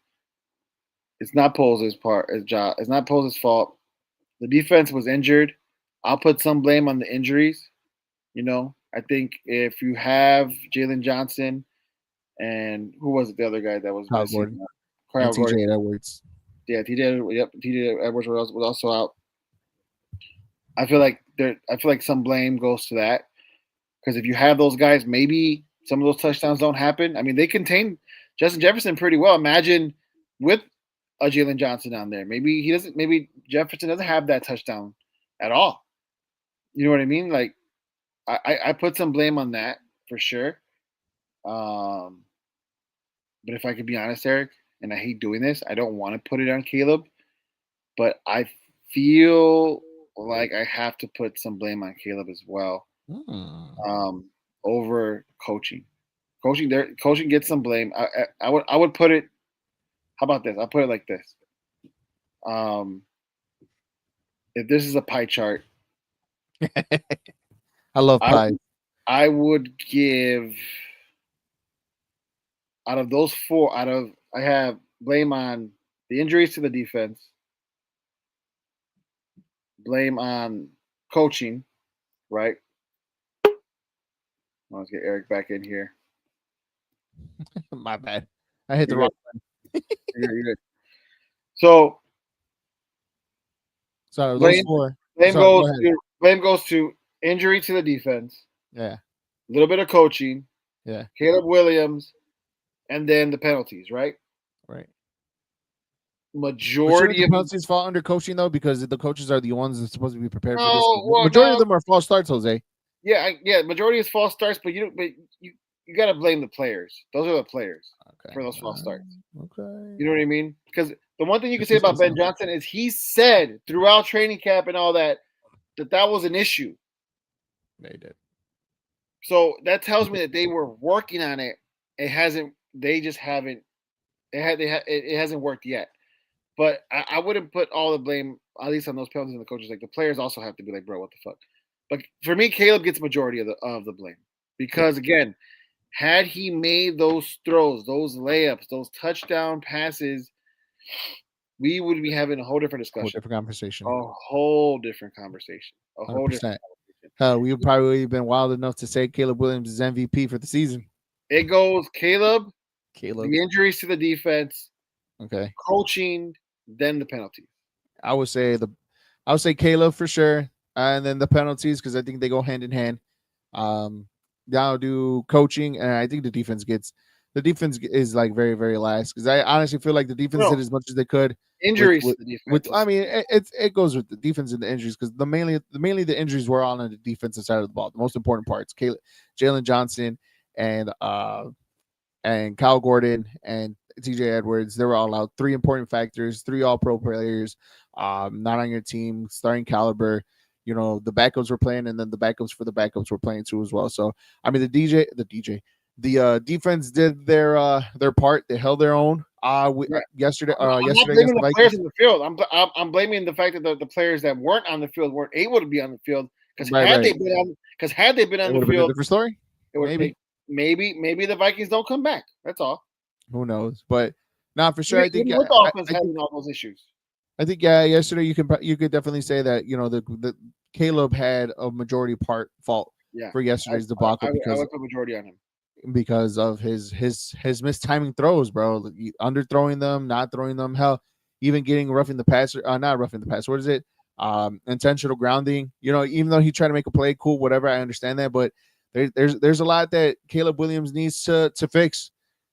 Speaker 2: It's not Poles' job. It's not Poles' fault. The defense was injured. I'll put some blame on the injuries. I think if you have Jalen Johnson and who was it, the other guy that was missing?
Speaker 1: TJ Edwards.
Speaker 2: Yeah, TJ Edwards was also out. I feel like some blame goes to that because if you have those guys, maybe some of those touchdowns don't happen. I mean, they contain Justin Jefferson pretty well. Imagine with a Jalen Johnson down there. Maybe Jefferson doesn't have that touchdown at all. You know what I mean? Like, I put some blame on that for sure. But if I could be honest, Eric, and I hate doing this, I don't want to put it on Caleb, but I feel like I have to put some blame on Caleb as well. Over coaching. Coaching gets some blame. I would put it. How about this? I'll put it like this. If this is a pie chart,
Speaker 1: I love pies.
Speaker 2: I would give out of those four, I have blame on the injuries to the defense, blame on coaching, right? Let's get Eric back in here.
Speaker 1: My bad. I hit the wrong
Speaker 2: button. You're good. So
Speaker 1: those four.
Speaker 2: Blame goes to injury to the defense.
Speaker 1: Yeah.
Speaker 2: A little bit of coaching.
Speaker 1: Yeah.
Speaker 2: Caleb Williams, and then the penalties, right?
Speaker 1: Right.
Speaker 2: Majority
Speaker 1: of the penalties fall under coaching though, because the coaches are the ones that are supposed to be prepared for this.
Speaker 2: Well,
Speaker 1: majority of them are false starts, Jose.
Speaker 2: Yeah, majority is false starts, but you got to blame the players. Those are the players for those false starts.
Speaker 1: Okay.
Speaker 2: You know what I mean? Because the one thing you can say about Ben Johnson is he said throughout training camp and all that was an issue.
Speaker 1: They did.
Speaker 2: So that tells me that they were working on it. It hasn't. They just haven't. It hasn't worked yet. But I wouldn't put all the blame, at least on those penalties and the coaches. Like the players also have to be like, bro, what the fuck? But for me, Caleb gets majority of the blame because again, had he made those throws, those layups, those touchdown passes, we would be having a whole different discussion,
Speaker 1: a
Speaker 2: whole different conversation, a
Speaker 1: 100%.
Speaker 2: whole different.
Speaker 1: Hell, we would probably have been wild enough to say Caleb Williams is MVP for the season.
Speaker 2: It goes Caleb, the injuries to the defense,
Speaker 1: okay,
Speaker 2: coaching, then the penalties.
Speaker 1: I would say Caleb for sure, and then the penalties because I think they go hand in hand. Now do coaching, and I think the defense is like very, very last because I honestly feel like the defense did as much as they could.
Speaker 2: Injuries to the defense.
Speaker 1: I mean, it goes with the defense and the injuries because mainly the injuries were on the defensive side of the ball. The most important parts: Jalen Johnson and Kyle Gordon and TJ Edwards. They were all out. 3 important factors. 3 All-Pro players. Not on your team, starting caliber. You know, the backups were playing, and then the backups for the backups were playing too as well. So I mean, the defense did their part. They held their own. Yesterday.
Speaker 2: I'm not blaming the players in the field. I'm blaming the fact that the players that weren't on the field weren't able to be on the field because had they been on the field,
Speaker 1: different story.
Speaker 2: Maybe the Vikings don't come back. That's all.
Speaker 1: Who knows? But not for sure. I think
Speaker 2: with offense having all those issues.
Speaker 1: I think yesterday you could definitely say that the Caleb had a majority part fault for yesterday's debacle
Speaker 2: because I would put majority on him
Speaker 1: because of his mistiming throws, bro. Underthrowing them, not throwing them. Hell, even getting roughing the passer, not roughing the passer. What is it? Intentional grounding. You know, even though he tried to make a play, cool, whatever. I understand that, but there's a lot that Caleb Williams needs to fix.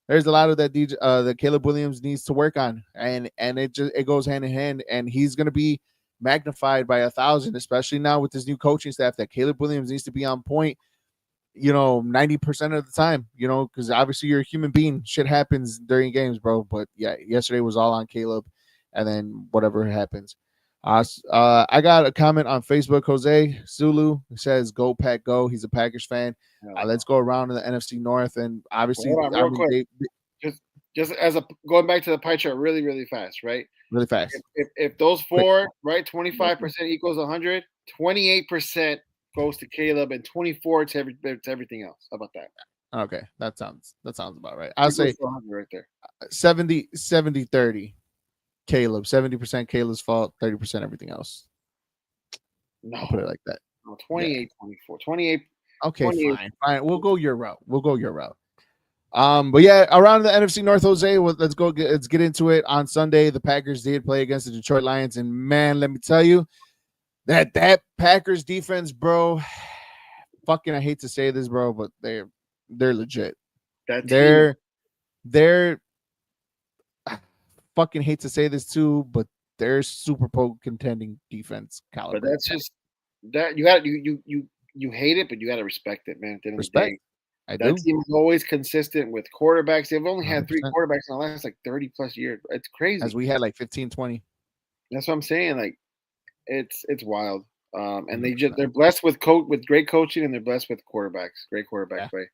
Speaker 1: There's a lot of that Caleb Williams needs to work on, and it goes hand in hand, and he's going to be magnified by 1,000, especially now with this new coaching staff. That Caleb Williams needs to be on point, 90% of the time, because obviously you're a human being. Shit happens during games, bro. But yeah, yesterday was all on Caleb, and then whatever happens. I got a comment on Facebook. Jose Zulu says, "Go Pack, go." He's a Packers fan. Let's go around in the NFC North, and obviously,
Speaker 2: just as going back to the pie chart, really, really fast, right?
Speaker 1: Really fast.
Speaker 2: If those four, right, 25% equals 100, 28% goes to Caleb, and 24 to everything else. How about that?
Speaker 1: Okay, that sounds about right. I'll say
Speaker 2: right there.
Speaker 1: 70-30. Caleb, 70% Caleb's fault, 30% everything else.
Speaker 2: No,
Speaker 1: I'll put it like that.
Speaker 2: No, 28, 24, 28.
Speaker 1: Okay,
Speaker 2: 28.
Speaker 1: fine. We'll go your route. But yeah, around the NFC North, Jose, let's get into it. On Sunday, the Packers did play against the Detroit Lions, and man, let me tell you, that Packers defense, bro, fucking, I hate to say this, bro, but they're legit. They're fucking hate to say this too, but they're Super Bowl contending defense caliber.
Speaker 2: But that's just that you hate it, but you got to respect it, man.
Speaker 1: Respect. I do.
Speaker 2: That team is always consistent with quarterbacks. They've only had 3 quarterbacks in the last 30 plus years. It's crazy.
Speaker 1: As we had 15, 20.
Speaker 2: That's what I'm saying. It's wild. And they're blessed with great coaching, and they're blessed with quarterbacks, great quarterback play.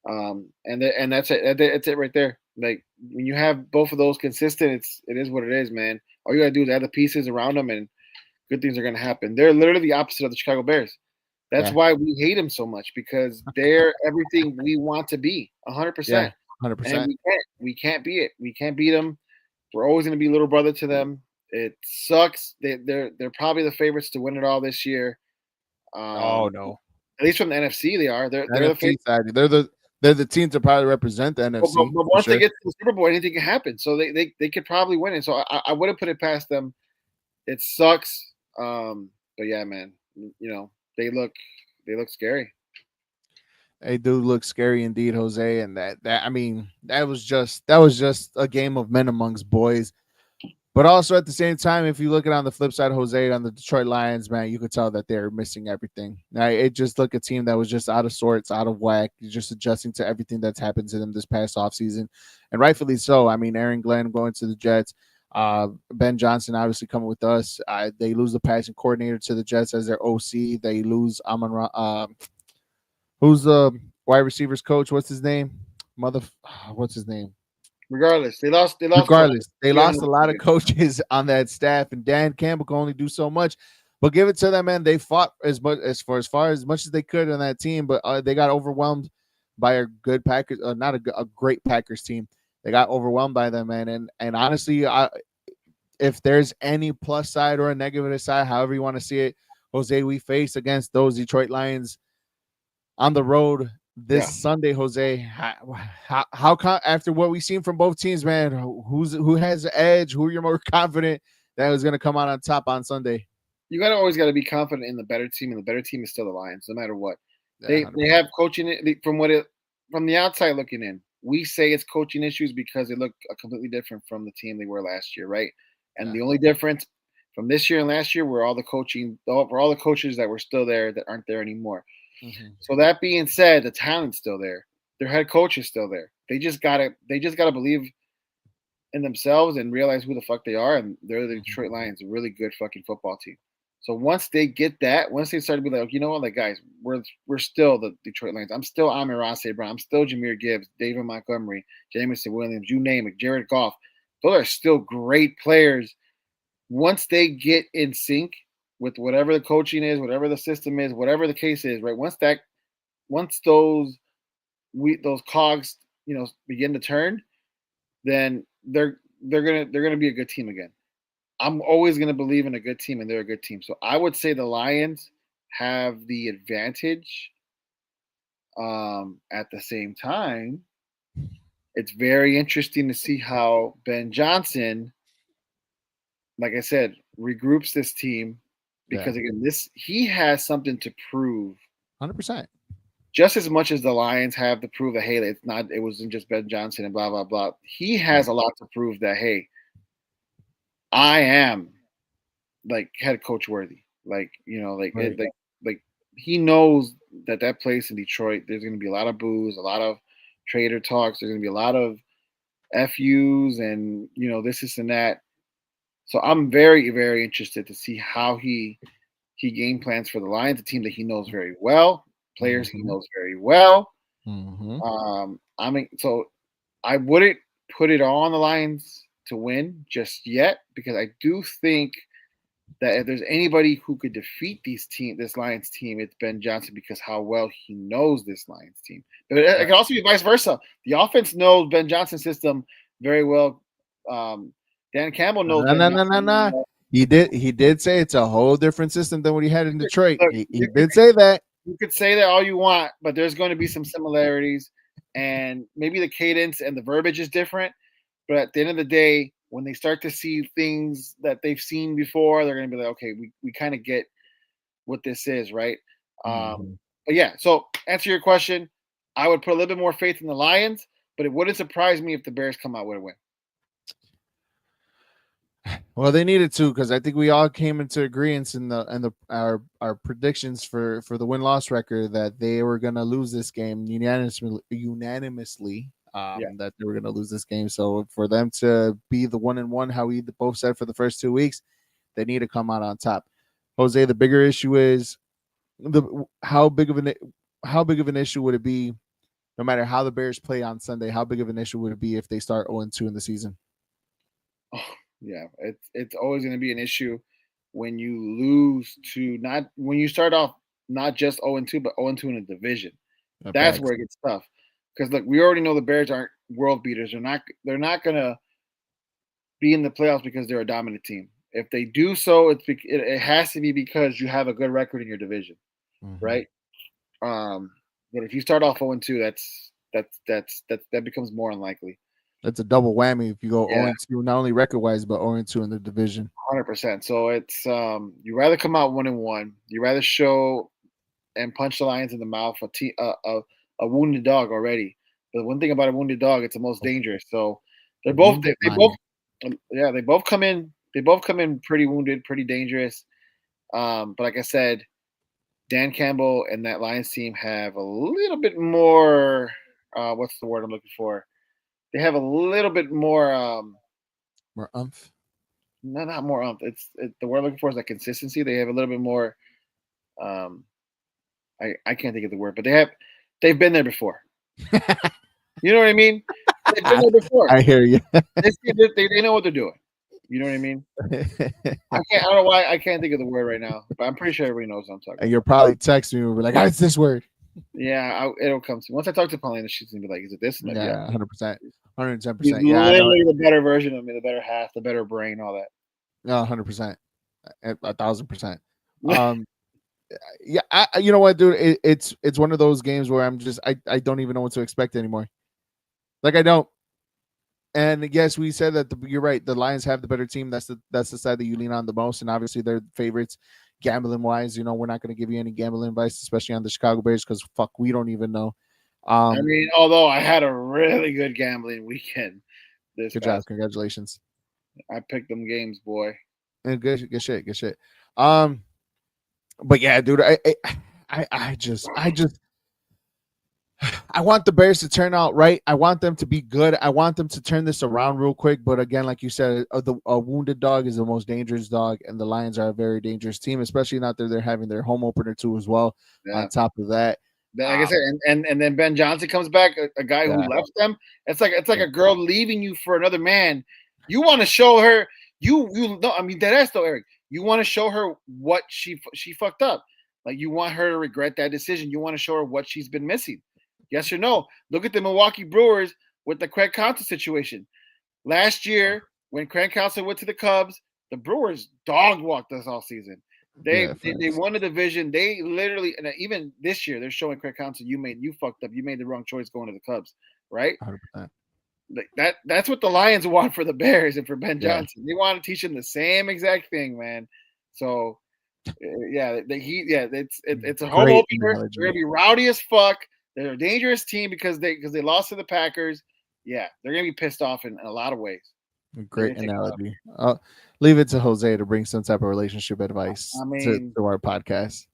Speaker 2: And that's it. That's it right there. When you have both of those consistent, it is what it is, man. All you gotta do is add the pieces around them, and good things are gonna happen. They're literally the opposite of the Chicago Bears. That's why we hate them so much, because they're everything we want to be, 100%. and
Speaker 1: 100%.
Speaker 2: we can't beat it. We can't beat them. We're always going to be little brother to them. It sucks. They're probably the favorites to win it all this year.
Speaker 1: Oh
Speaker 2: Um,
Speaker 1: no,
Speaker 2: at least from the NFC, they are. They're the
Speaker 1: NFC
Speaker 2: favorite.
Speaker 1: side. They're the team to probably represent the NFC
Speaker 2: But
Speaker 1: for
Speaker 2: once they
Speaker 1: sure.
Speaker 2: get to the Super Bowl, anything can happen. So they could probably win it. So I wouldn't put it past them. It sucks. But yeah, man, they look scary.
Speaker 1: They do look scary indeed, Jose. And that I mean, that was just a game of men amongst boys. But also at the same time, if you look at it on the flip side, Jose, on the Detroit Lions, man, you could tell that they're missing everything. Now, it just looked a team that was just out of sorts, out of whack, just adjusting to everything that's happened to them this past offseason. And rightfully so. I mean, Aaron Glenn going to the Jets, Ben Johnson obviously coming with us. They lose the passing coordinator to the Jets as their OC. They lose Amon who's the wide receivers coach? What's his name? What's his name?
Speaker 2: Regardless, they lost.
Speaker 1: Regardless, they
Speaker 2: You guys
Speaker 1: lost a
Speaker 2: know-
Speaker 1: lot of coaches on that staff, and Dan Campbell can only do so much. But give it to them, man. They fought as far as much as they could on that team, but they got overwhelmed by a good Packers, not a great Packers team. They got overwhelmed by them, man. And honestly, if there's any plus side or a negative side, however you want to see it, Jose, we face against those Detroit Lions on the road this Sunday, Jose. How after what we've seen from both teams, man, who has the edge? Who are you more confident that is going to come out on top on Sunday?
Speaker 2: You always got to be confident in the better team, and the better team is still the Lions, no matter what.
Speaker 1: Yeah,
Speaker 2: they have coaching from the outside looking in. We say it's coaching issues because they look completely different from the team they were last year, right? And the only difference from this year and last year were all the coaches that were still there that aren't there anymore. Mm-hmm. So that being said, the talent's still there. Their head coach is still there. They just gotta believe in themselves and realize who the fuck they are, and they're the Detroit Lions, a really good fucking football team. So once they get that, once they start to be like, you know what, like guys, we're still the Detroit Lions. I'm still Amon-Ra St. Brown. I'm still Jahmyr Gibbs, David Montgomery, Jameson Williams, you name it, Jared Goff. Those are still great players. Once they get in sync with whatever the coaching is, whatever the system is, whatever the case is, right? Once those cogs, begin to turn, then they're gonna be a good team again. I'm always gonna believe in a good team, and they're a good team. So I would say the Lions have the advantage. At the same time, it's very interesting to see how Ben Johnson, like I said, regroups this team because again, he has something to prove.
Speaker 1: 100%.
Speaker 2: Just as much as the Lions have to prove that hey, it wasn't just Ben Johnson and blah blah blah. He has a lot to prove that hey, I am like head coach worthy. Like like he knows that place in Detroit, there's going to be a lot of boos, a lot of trader talks. There's going to be a lot of FUs and this and that. So I'm very, very interested to see how he game plans for the Lions, a team that he knows very well, players he knows very well. So I wouldn't put it all on the Lions to win just yet because I do think that if there's anybody who could defeat this Lions team, it's Ben Johnson because how well he knows this Lions team. But it can also be vice versa. The offense knows Ben Johnson's system very well. Dan Campbell knows.
Speaker 1: No. He did say it's a whole different system than what he had in Detroit. Look, he did say that.
Speaker 2: You could say that all you want, but there's going to be some similarities, and maybe the cadence and the verbiage is different. But at the end of the day, when they start to see things that they've seen before, they're going to be like, okay, we kind of get what this is, right? But yeah, so answer your question, I would put a little bit more faith in the Lions, but it wouldn't surprise me if the Bears come out with a win.
Speaker 1: Well, they needed to because I think we all came into agreement in our predictions for the win-loss record that they were going to lose this game unanimously. That they were going to lose this game. So for them to be the 1-1, how we both said for the first 2 weeks, they need to come out on top. Jose, the bigger issue is how big of an issue would it be, no matter how the Bears play on Sunday? How big of an issue would it be if they start 0-2 in the season?
Speaker 2: Oh, yeah, it's always going to be an issue when you lose when you start off not just 0-2, but 0-2 in a division. That's where it gets tough. Because look, we already know the Bears aren't world beaters. They're not gonna be in the playoffs because they're a dominant team. If they do so, it has to be because you have a good record in your division, right? But if you start off 0-2, that becomes more unlikely.
Speaker 1: That's a double whammy if you go
Speaker 2: Yeah.
Speaker 1: 0-2, not only record wise, but 0-2 in the division.
Speaker 2: 100%. So it's you rather come out 1-1. You rather show and punch the Lions in the mouth a wounded dog already. But one thing about a wounded dog, it's the most dangerous. So they're both they both yeah, they both come in pretty wounded, pretty dangerous. But like I said, Dan Campbell and that Lions team have a little bit more what's the word I'm looking for? They have a little bit more
Speaker 1: more umph.
Speaker 2: No, not more umph. The word I'm looking for is like consistency. They have a little bit more I can't think of the word, but they've been there before. You know what I mean? They've been there before.
Speaker 1: I hear you.
Speaker 2: They know what they're doing. You know what I mean? I don't know why I can't think of the word right now, but I'm pretty sure everybody knows what I'm talking
Speaker 1: about. You'll probably text me and be like, "How is this word?"
Speaker 2: Yeah, it'll come to me. Once I talk to Paulina, she's gonna be like, "Is it this?"
Speaker 1: Like, yeah, 100%, 110%.
Speaker 2: Yeah, literally the better version of me, the better half, the better brain, all that.
Speaker 1: No, 100%, 1,000%. Yeah, you know what, dude? It's one of those games where I'm just I don't even know what to expect anymore. Like I don't. And yes, we said that you're right. The Lions have the better team. That's the side that you lean on the most, and obviously they're favorites, gambling wise. You know, we're not going to give you any gambling advice, especially on the Chicago Bears, because fuck, we don't even know.
Speaker 2: I mean, although I had a really good gambling weekend.
Speaker 1: Good job, congratulations.
Speaker 2: I picked them games, boy.
Speaker 1: And good shit. But yeah, dude, I just I want the Bears to turn out right. I want them to be good. I want them to turn this around real quick. But again, like you said, a wounded dog is the most dangerous dog, and the Lions are a very dangerous team, especially now that they're having their home opener too as well. Yeah. On top of that,
Speaker 2: like I said, and then Ben Johnson comes back, a guy who left them. It's like a girl leaving you for another man. You want to show her you no, I mean that is though, Eric. You want to show her what she fucked up. Like you want her to regret that decision. You want to show her what she's been missing. Yes or no? Look at the Milwaukee Brewers with the Craig Counsell situation. Last year, when Craig Counsell went to the Cubs, the Brewers dog walked us all season. They won the division. They literally, and even this year, they're showing Craig Counsell, you fucked up. You made the wrong choice going to the Cubs, right?
Speaker 1: 100%.
Speaker 2: Like that's what the Lions want for the Bears and for Ben Johnson. They want to teach him the same exact thing, man. So, it's a home opener. They're gonna be rowdy as fuck. They're a dangerous team because they lost to the Packers. Yeah, they're gonna be pissed off in a lot of ways.
Speaker 1: Great analogy. Leave it to Jose to bring some type of relationship advice to our podcast.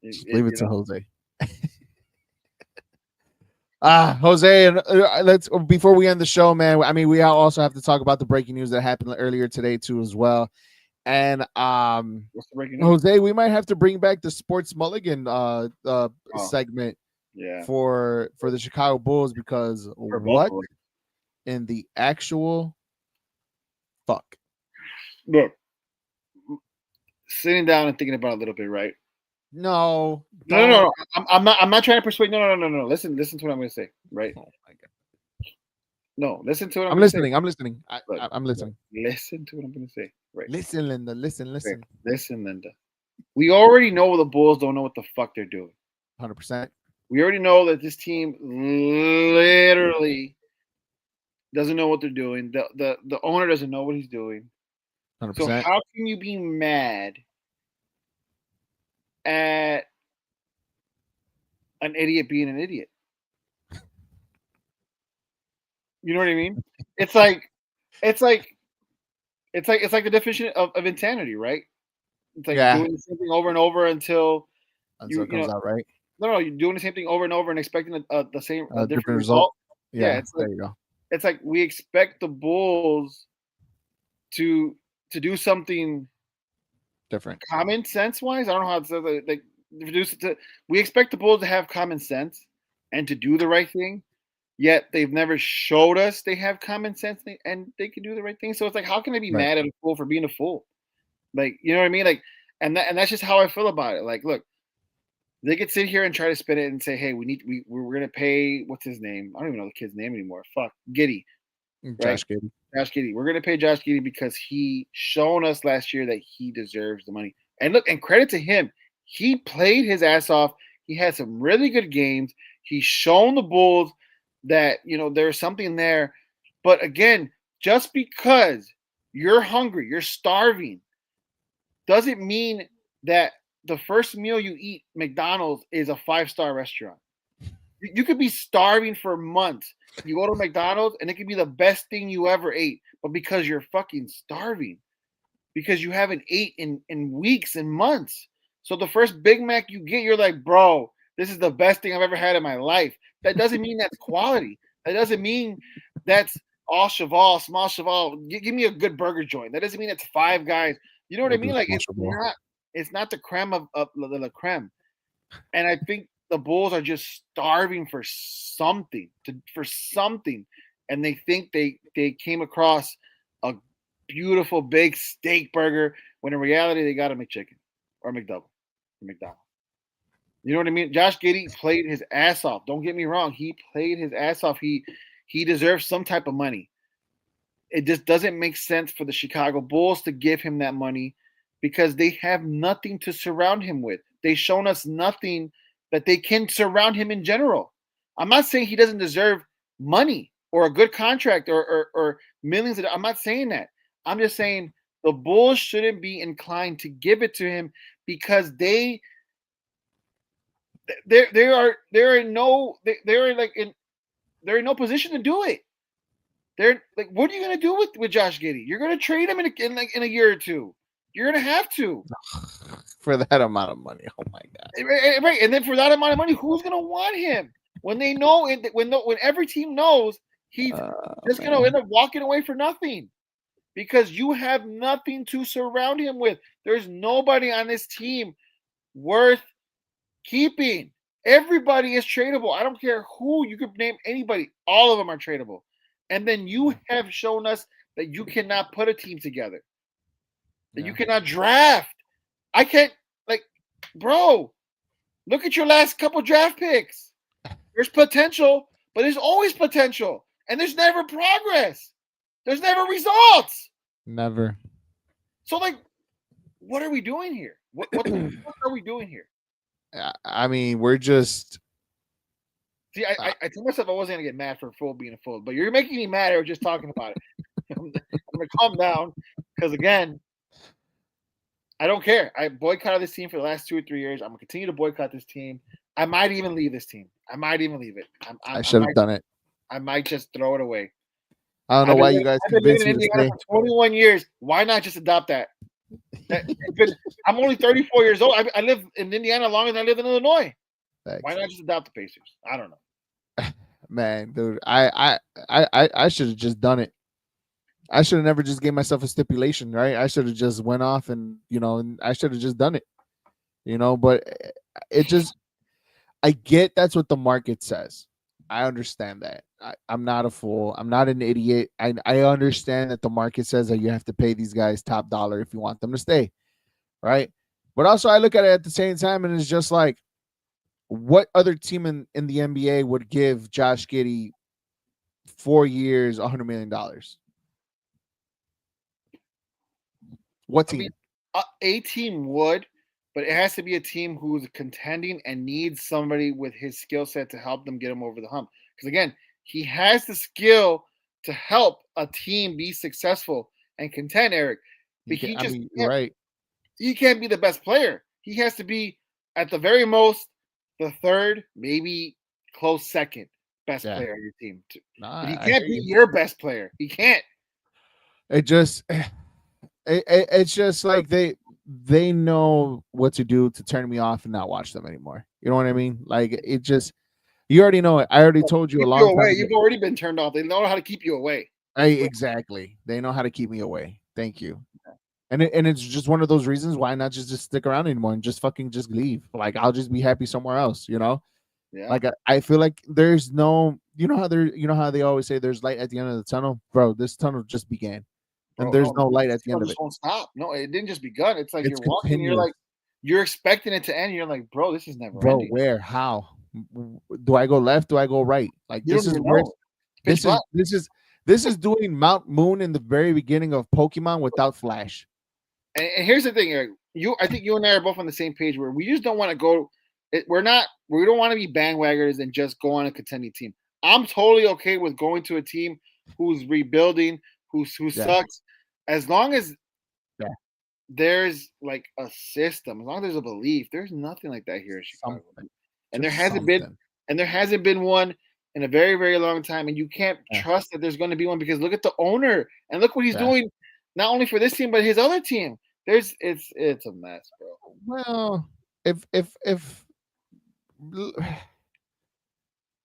Speaker 1: Leave it to Jose. Jose, and let's before we end the show, man. I mean, we also have to talk about the breaking news that happened earlier today too, as well. And
Speaker 2: what's the breaking news?
Speaker 1: Jose, we might have to bring back the Sports Mulligan segment.
Speaker 2: Yeah.
Speaker 1: For the Chicago Bulls, because what in the actual fuck?
Speaker 2: Look, sitting down and thinking about it a little bit, right?
Speaker 1: No.
Speaker 2: I'm not trying to persuade. No. Listen to what I'm going to say, right? Oh my god. No, listen to what
Speaker 1: I'm listening. I'm listening. I'm listening.
Speaker 2: Listen to what I'm going to say, right?
Speaker 1: Listen, Linda. Listen.
Speaker 2: Right. Listen, Linda. We already know the Bulls don't know what the fuck they're doing.
Speaker 1: 100%.
Speaker 2: We already know that this team literally doesn't know what they're doing. The owner doesn't know what he's doing.
Speaker 1: 100%.
Speaker 2: So how can you be mad at an idiot being an idiot? You know what I mean? It's like the definition of insanity, right? It's like doing the same thing over and over until
Speaker 1: it comes out right.
Speaker 2: No, you're doing the same thing over and over and expecting the same different result.
Speaker 1: Yeah, there you go.
Speaker 2: It's like we expect the Bulls to do something
Speaker 1: different,
Speaker 2: common sense wise. I don't know how to say like we expect the Bulls to have common sense and to do the right thing. Yet they've never showed us they have common sense and they can do the right thing. So it's like, how can I be mad at a fool for being a fool? Like, you know what I mean? Like, and that's just how I feel about it. Like, look. They could sit here and try to spin it and say, "Hey, we're gonna pay what's his name? I don't even know the kid's name anymore. Fuck, Giddy, right?
Speaker 1: Josh Giddey.
Speaker 2: Josh Giddy. We're gonna pay Josh Giddy because he shown us last year that he deserves the money. And look, and credit to him, he played his ass off. He had some really good games. He's shown the Bulls that there's something there. But again, just because you're hungry, you're starving, doesn't mean that the first meal you eat McDonald's is a 5-star restaurant. You could be starving for months. You go to McDonald's and it could be the best thing you ever ate, but because you're fucking starving, because you haven't ate in weeks and months. So the first Big Mac you get, you're like, bro, this is the best thing I've ever had in my life. That doesn't mean that's quality. That doesn't mean that's all Cheval, small Cheval. Give me a good burger joint. That doesn't mean it's Five Guys. You know what I mean? Like it's not the creme of the creme. And I think the Bulls are just starving for something, and they think they came across a beautiful big steak burger when in reality they got a McChicken or McDouble or McDonald's. You know what I mean? Josh Giddey played his ass off. Don't get me wrong. He played his ass off. He deserves some type of money. It just doesn't make sense for the Chicago Bulls to give him that money because they have nothing to surround him with. They've shown us nothing that they can surround him in general. I'm not saying he doesn't deserve money or a good contract or millions. I'm not saying that. I'm just saying the Bulls shouldn't be inclined to give it to him because they're in no position to do it. They're like, what are you going to do with Josh Giddey? You're going to trade him in a year or two. You're going to have to
Speaker 1: for that amount of money. Oh my god!
Speaker 2: Right, and then for that amount of money, who's going to want him when they know when every team knows he's just going to end up walking away for nothing because you have nothing to surround him with. There's nobody on this team worth keeping. Everybody is tradable. I don't care who you could name anybody. All of them are tradable. And then you have shown us that you cannot put a team together. That you cannot draft. I can't, bro, look at your last couple draft picks. There's potential, but there's always potential. And there's never progress. There's never results.
Speaker 1: Never.
Speaker 2: So, what are we doing here? What are we doing here?
Speaker 1: I mean, we're just...
Speaker 2: See, I told myself I wasn't going to get mad for Fool being a fool, but you're making me mad or just talking about it. I'm going to calm down because, again, I don't care. I boycotted this team for the last 2 or 3 years. I'm going to continue to boycott this team. I might even leave this team. I might even leave it.
Speaker 1: I should have done it.
Speaker 2: I might just throw it away.
Speaker 1: I don't know why you guys convinced me to stay.
Speaker 2: For 21 years. Why not just adopt that? I'm only 34 years old. I live in Indiana longer than I live in Illinois. Thanks. Why not just adopt the Pacers? I don't know.
Speaker 1: Man, dude, I should have just done it. I should have never just gave myself a stipulation, right? I should have just went off and I should have just done it, but it just, I get that's what the market says. I understand that. I'm not a fool. I'm not an idiot. I understand that the market says that you have to pay these guys top dollar if you want them to stay, right? But also I look at it at the same time and it's just like, what other team in the NBA would give Josh Giddey 4 years, $100 million? What team?
Speaker 2: I mean, a team would, but it has to be a team who's contending and needs somebody with his skill set to help them get him over the hump. Because again, he has the skill to help a team be successful and contend, Eric. But
Speaker 1: right.
Speaker 2: He can't be the best player. He has to be at the very most the third, maybe close second best player on your team. But he can't be your best player. He can't.
Speaker 1: It's just like they know what to do to turn me off and not watch them anymore. You know what I mean? Like it just, you already know it. I already told you a long time ago.
Speaker 2: You've already been turned off. They know how to keep you away.
Speaker 1: Exactly. They know how to keep me away. Thank you. And it's just one of those reasons why not just stick around anymore and just leave. Like I'll just be happy somewhere else, Yeah. Like I feel like there's no, how they always say there's light at the end of the tunnel, bro. This tunnel just began, and there's no light at the end of it.
Speaker 2: Won't stop. No, it didn't just begun. It's like you're walking. You're like, you're expecting it to end. You're like, bro, this is never
Speaker 1: Bro,
Speaker 2: ending.
Speaker 1: where? How? Do I go left? Do I go right? Like
Speaker 2: You
Speaker 1: this
Speaker 2: don't
Speaker 1: is
Speaker 2: even
Speaker 1: where
Speaker 2: know. Pitch black.
Speaker 1: this is doing Mount Moon in the very beginning of Pokemon without Flash.
Speaker 2: And here's the thing, Eric. I think you and I are both on the same page where we just don't want to go. We don't want to be bandwagoners and just go on a contending team. I'm totally okay with going to a team who's rebuilding, who sucks, as long as there's like a system, as long as there's a belief. There's nothing like that here in Chicago, and there hasn't been one in a very, very long time. And you can't trust that there's going to be one because look at the owner and look what he's doing, not only for this team but his other team. It's a mess, bro.
Speaker 1: Well, if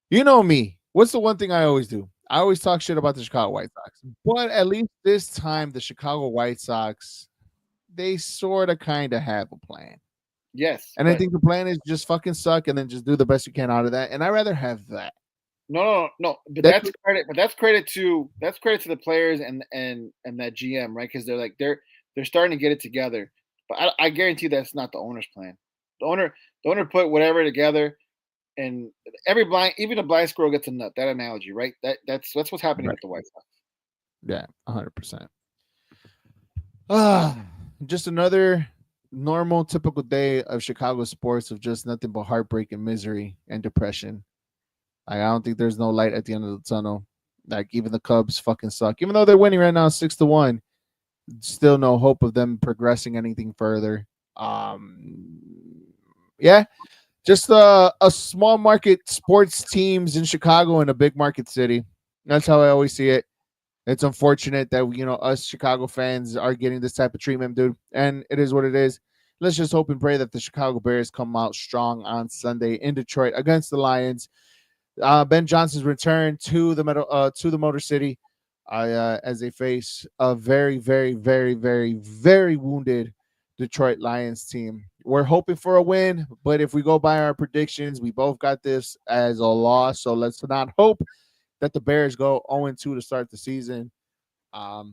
Speaker 1: you know me, what's the one thing I always do? I always talk shit about the Chicago White Sox, but at least this time the Chicago White Sox, they sort of kind of have a plan.
Speaker 2: Yes,
Speaker 1: and I think the plan is just fucking suck and then just do the best you can out of that. And I rather have that.
Speaker 2: No. But that's credit. But that's credit to the players and that GM, right? Because they're starting to get it together. But I guarantee that's not the owner's plan. The owner put whatever together, and even a blind squirrel gets a nut. That analogy, right? That's what's happening with the White Sox.
Speaker 1: Yeah, 100%. Just another normal, typical day of Chicago sports of just nothing but heartbreak and misery and depression. I don't think there's no light at the end of the tunnel. Like even the Cubs fucking suck. Even though they're winning right now 6-1, still no hope of them progressing anything further. Yeah, just a small market sports teams in Chicago and a big market city. That's how I always see it. It's unfortunate that us Chicago fans are getting this type of treatment, dude. And it is what it is. Let's just hope and pray that the Chicago Bears come out strong on Sunday in Detroit against the Lions. Ben Johnson's return to the Motor City as they face a very, very, very, very, very wounded Detroit Lions team. We're hoping for a win, but if we go by our predictions, we both got this as a loss. So let's not hope that the Bears go 0-2 to start the season. But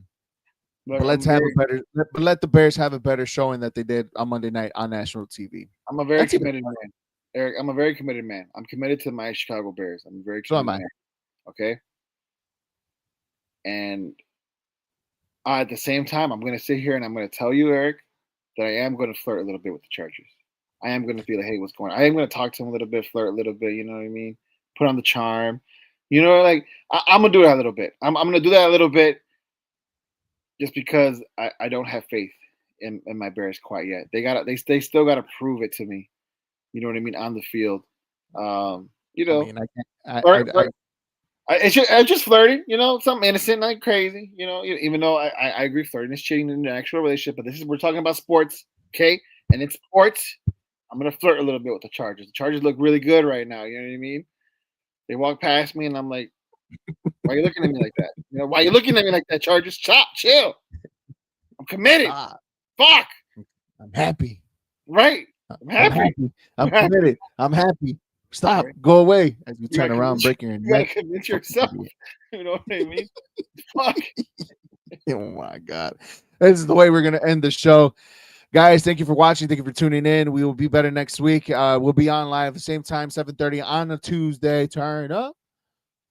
Speaker 1: let the Bears have a better showing that they did on Monday night on national TV.
Speaker 2: I'm a very committed man, Eric. I'm a very committed man. I'm committed to my Chicago Bears. I'm a very committed man. Okay. And at the same time, I'm going to sit here and I'm going to tell you, Eric, that I am going to flirt a little bit with the Chargers. I am going to feel like, hey, what's going on? I am going to talk to them a little bit, flirt a little bit. You know what I mean? Put on the charm. Like I'm going to do that a little bit. I'm going to do that a little bit just because I don't have faith in my Bears quite yet. They still got to prove it to me. You know what I mean? On the field. It's just flirting, something innocent, not crazy, even though I agree flirting is cheating in an actual relationship, but we're talking about sports, okay? And in sports, I'm going to flirt a little bit with the Chargers. The Chargers look really good right now, you know what I mean? They walk past me and I'm like, why are you looking at me like that? Why are you looking at me like that, Chargers? Chill. I'm committed. Fuck.
Speaker 1: I'm happy.
Speaker 2: Right. I'm happy.
Speaker 1: I'm committed. I'm happy. Stop. Right. Go away. As you turn around, breaking your neck.
Speaker 2: You gotta convince yourself. You know what I mean? Fuck.
Speaker 1: Oh my God. This is the way we're gonna end the show. Guys, thank you for watching. Thank you for tuning in. We will be better next week. We'll be on live at the same time, 7:30 on a Tuesday. Turn up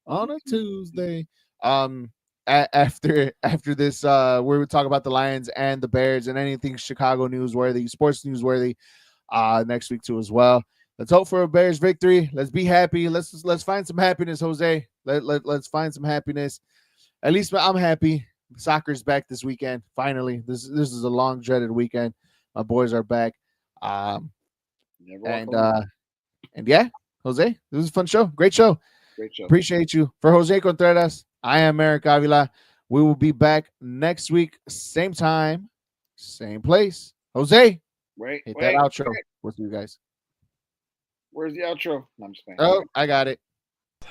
Speaker 1: on a Tuesday. After this, where we talk about the Lions and the Bears and anything Chicago newsworthy, sports newsworthy, next week too as well. Let's hope for a Bears victory. Let's be happy. Let's find some happiness, Jose. Let's find some happiness. At least I'm happy. Soccer's back this weekend. Finally, this is a long dreaded weekend. My boys are back. And yeah, Jose, this was a fun show. Great show. Appreciate you. For Jose Contreras, I am Eric Avila. We will be back next week, same time, same place. Jose, hit that outro. We'll see you guys.
Speaker 2: Where's the outro? No, I'm just playing.
Speaker 1: Oh, I got it.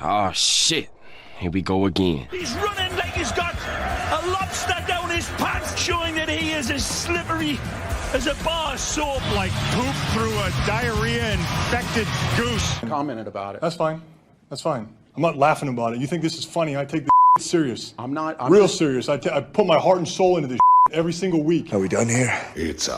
Speaker 3: Oh, shit. Here we go again.
Speaker 4: He's running like he's got a lobster down his pants, showing that he is as slippery as a bar of soap.
Speaker 5: Like poop through a diarrhea-infected goose.
Speaker 6: Commented about it.
Speaker 5: That's fine. I'm not laughing about it. You think this is funny? I take this serious.
Speaker 6: I'm not.
Speaker 5: I'm real serious. I put my heart and soul into this every single week.
Speaker 7: Are we done here? It's out.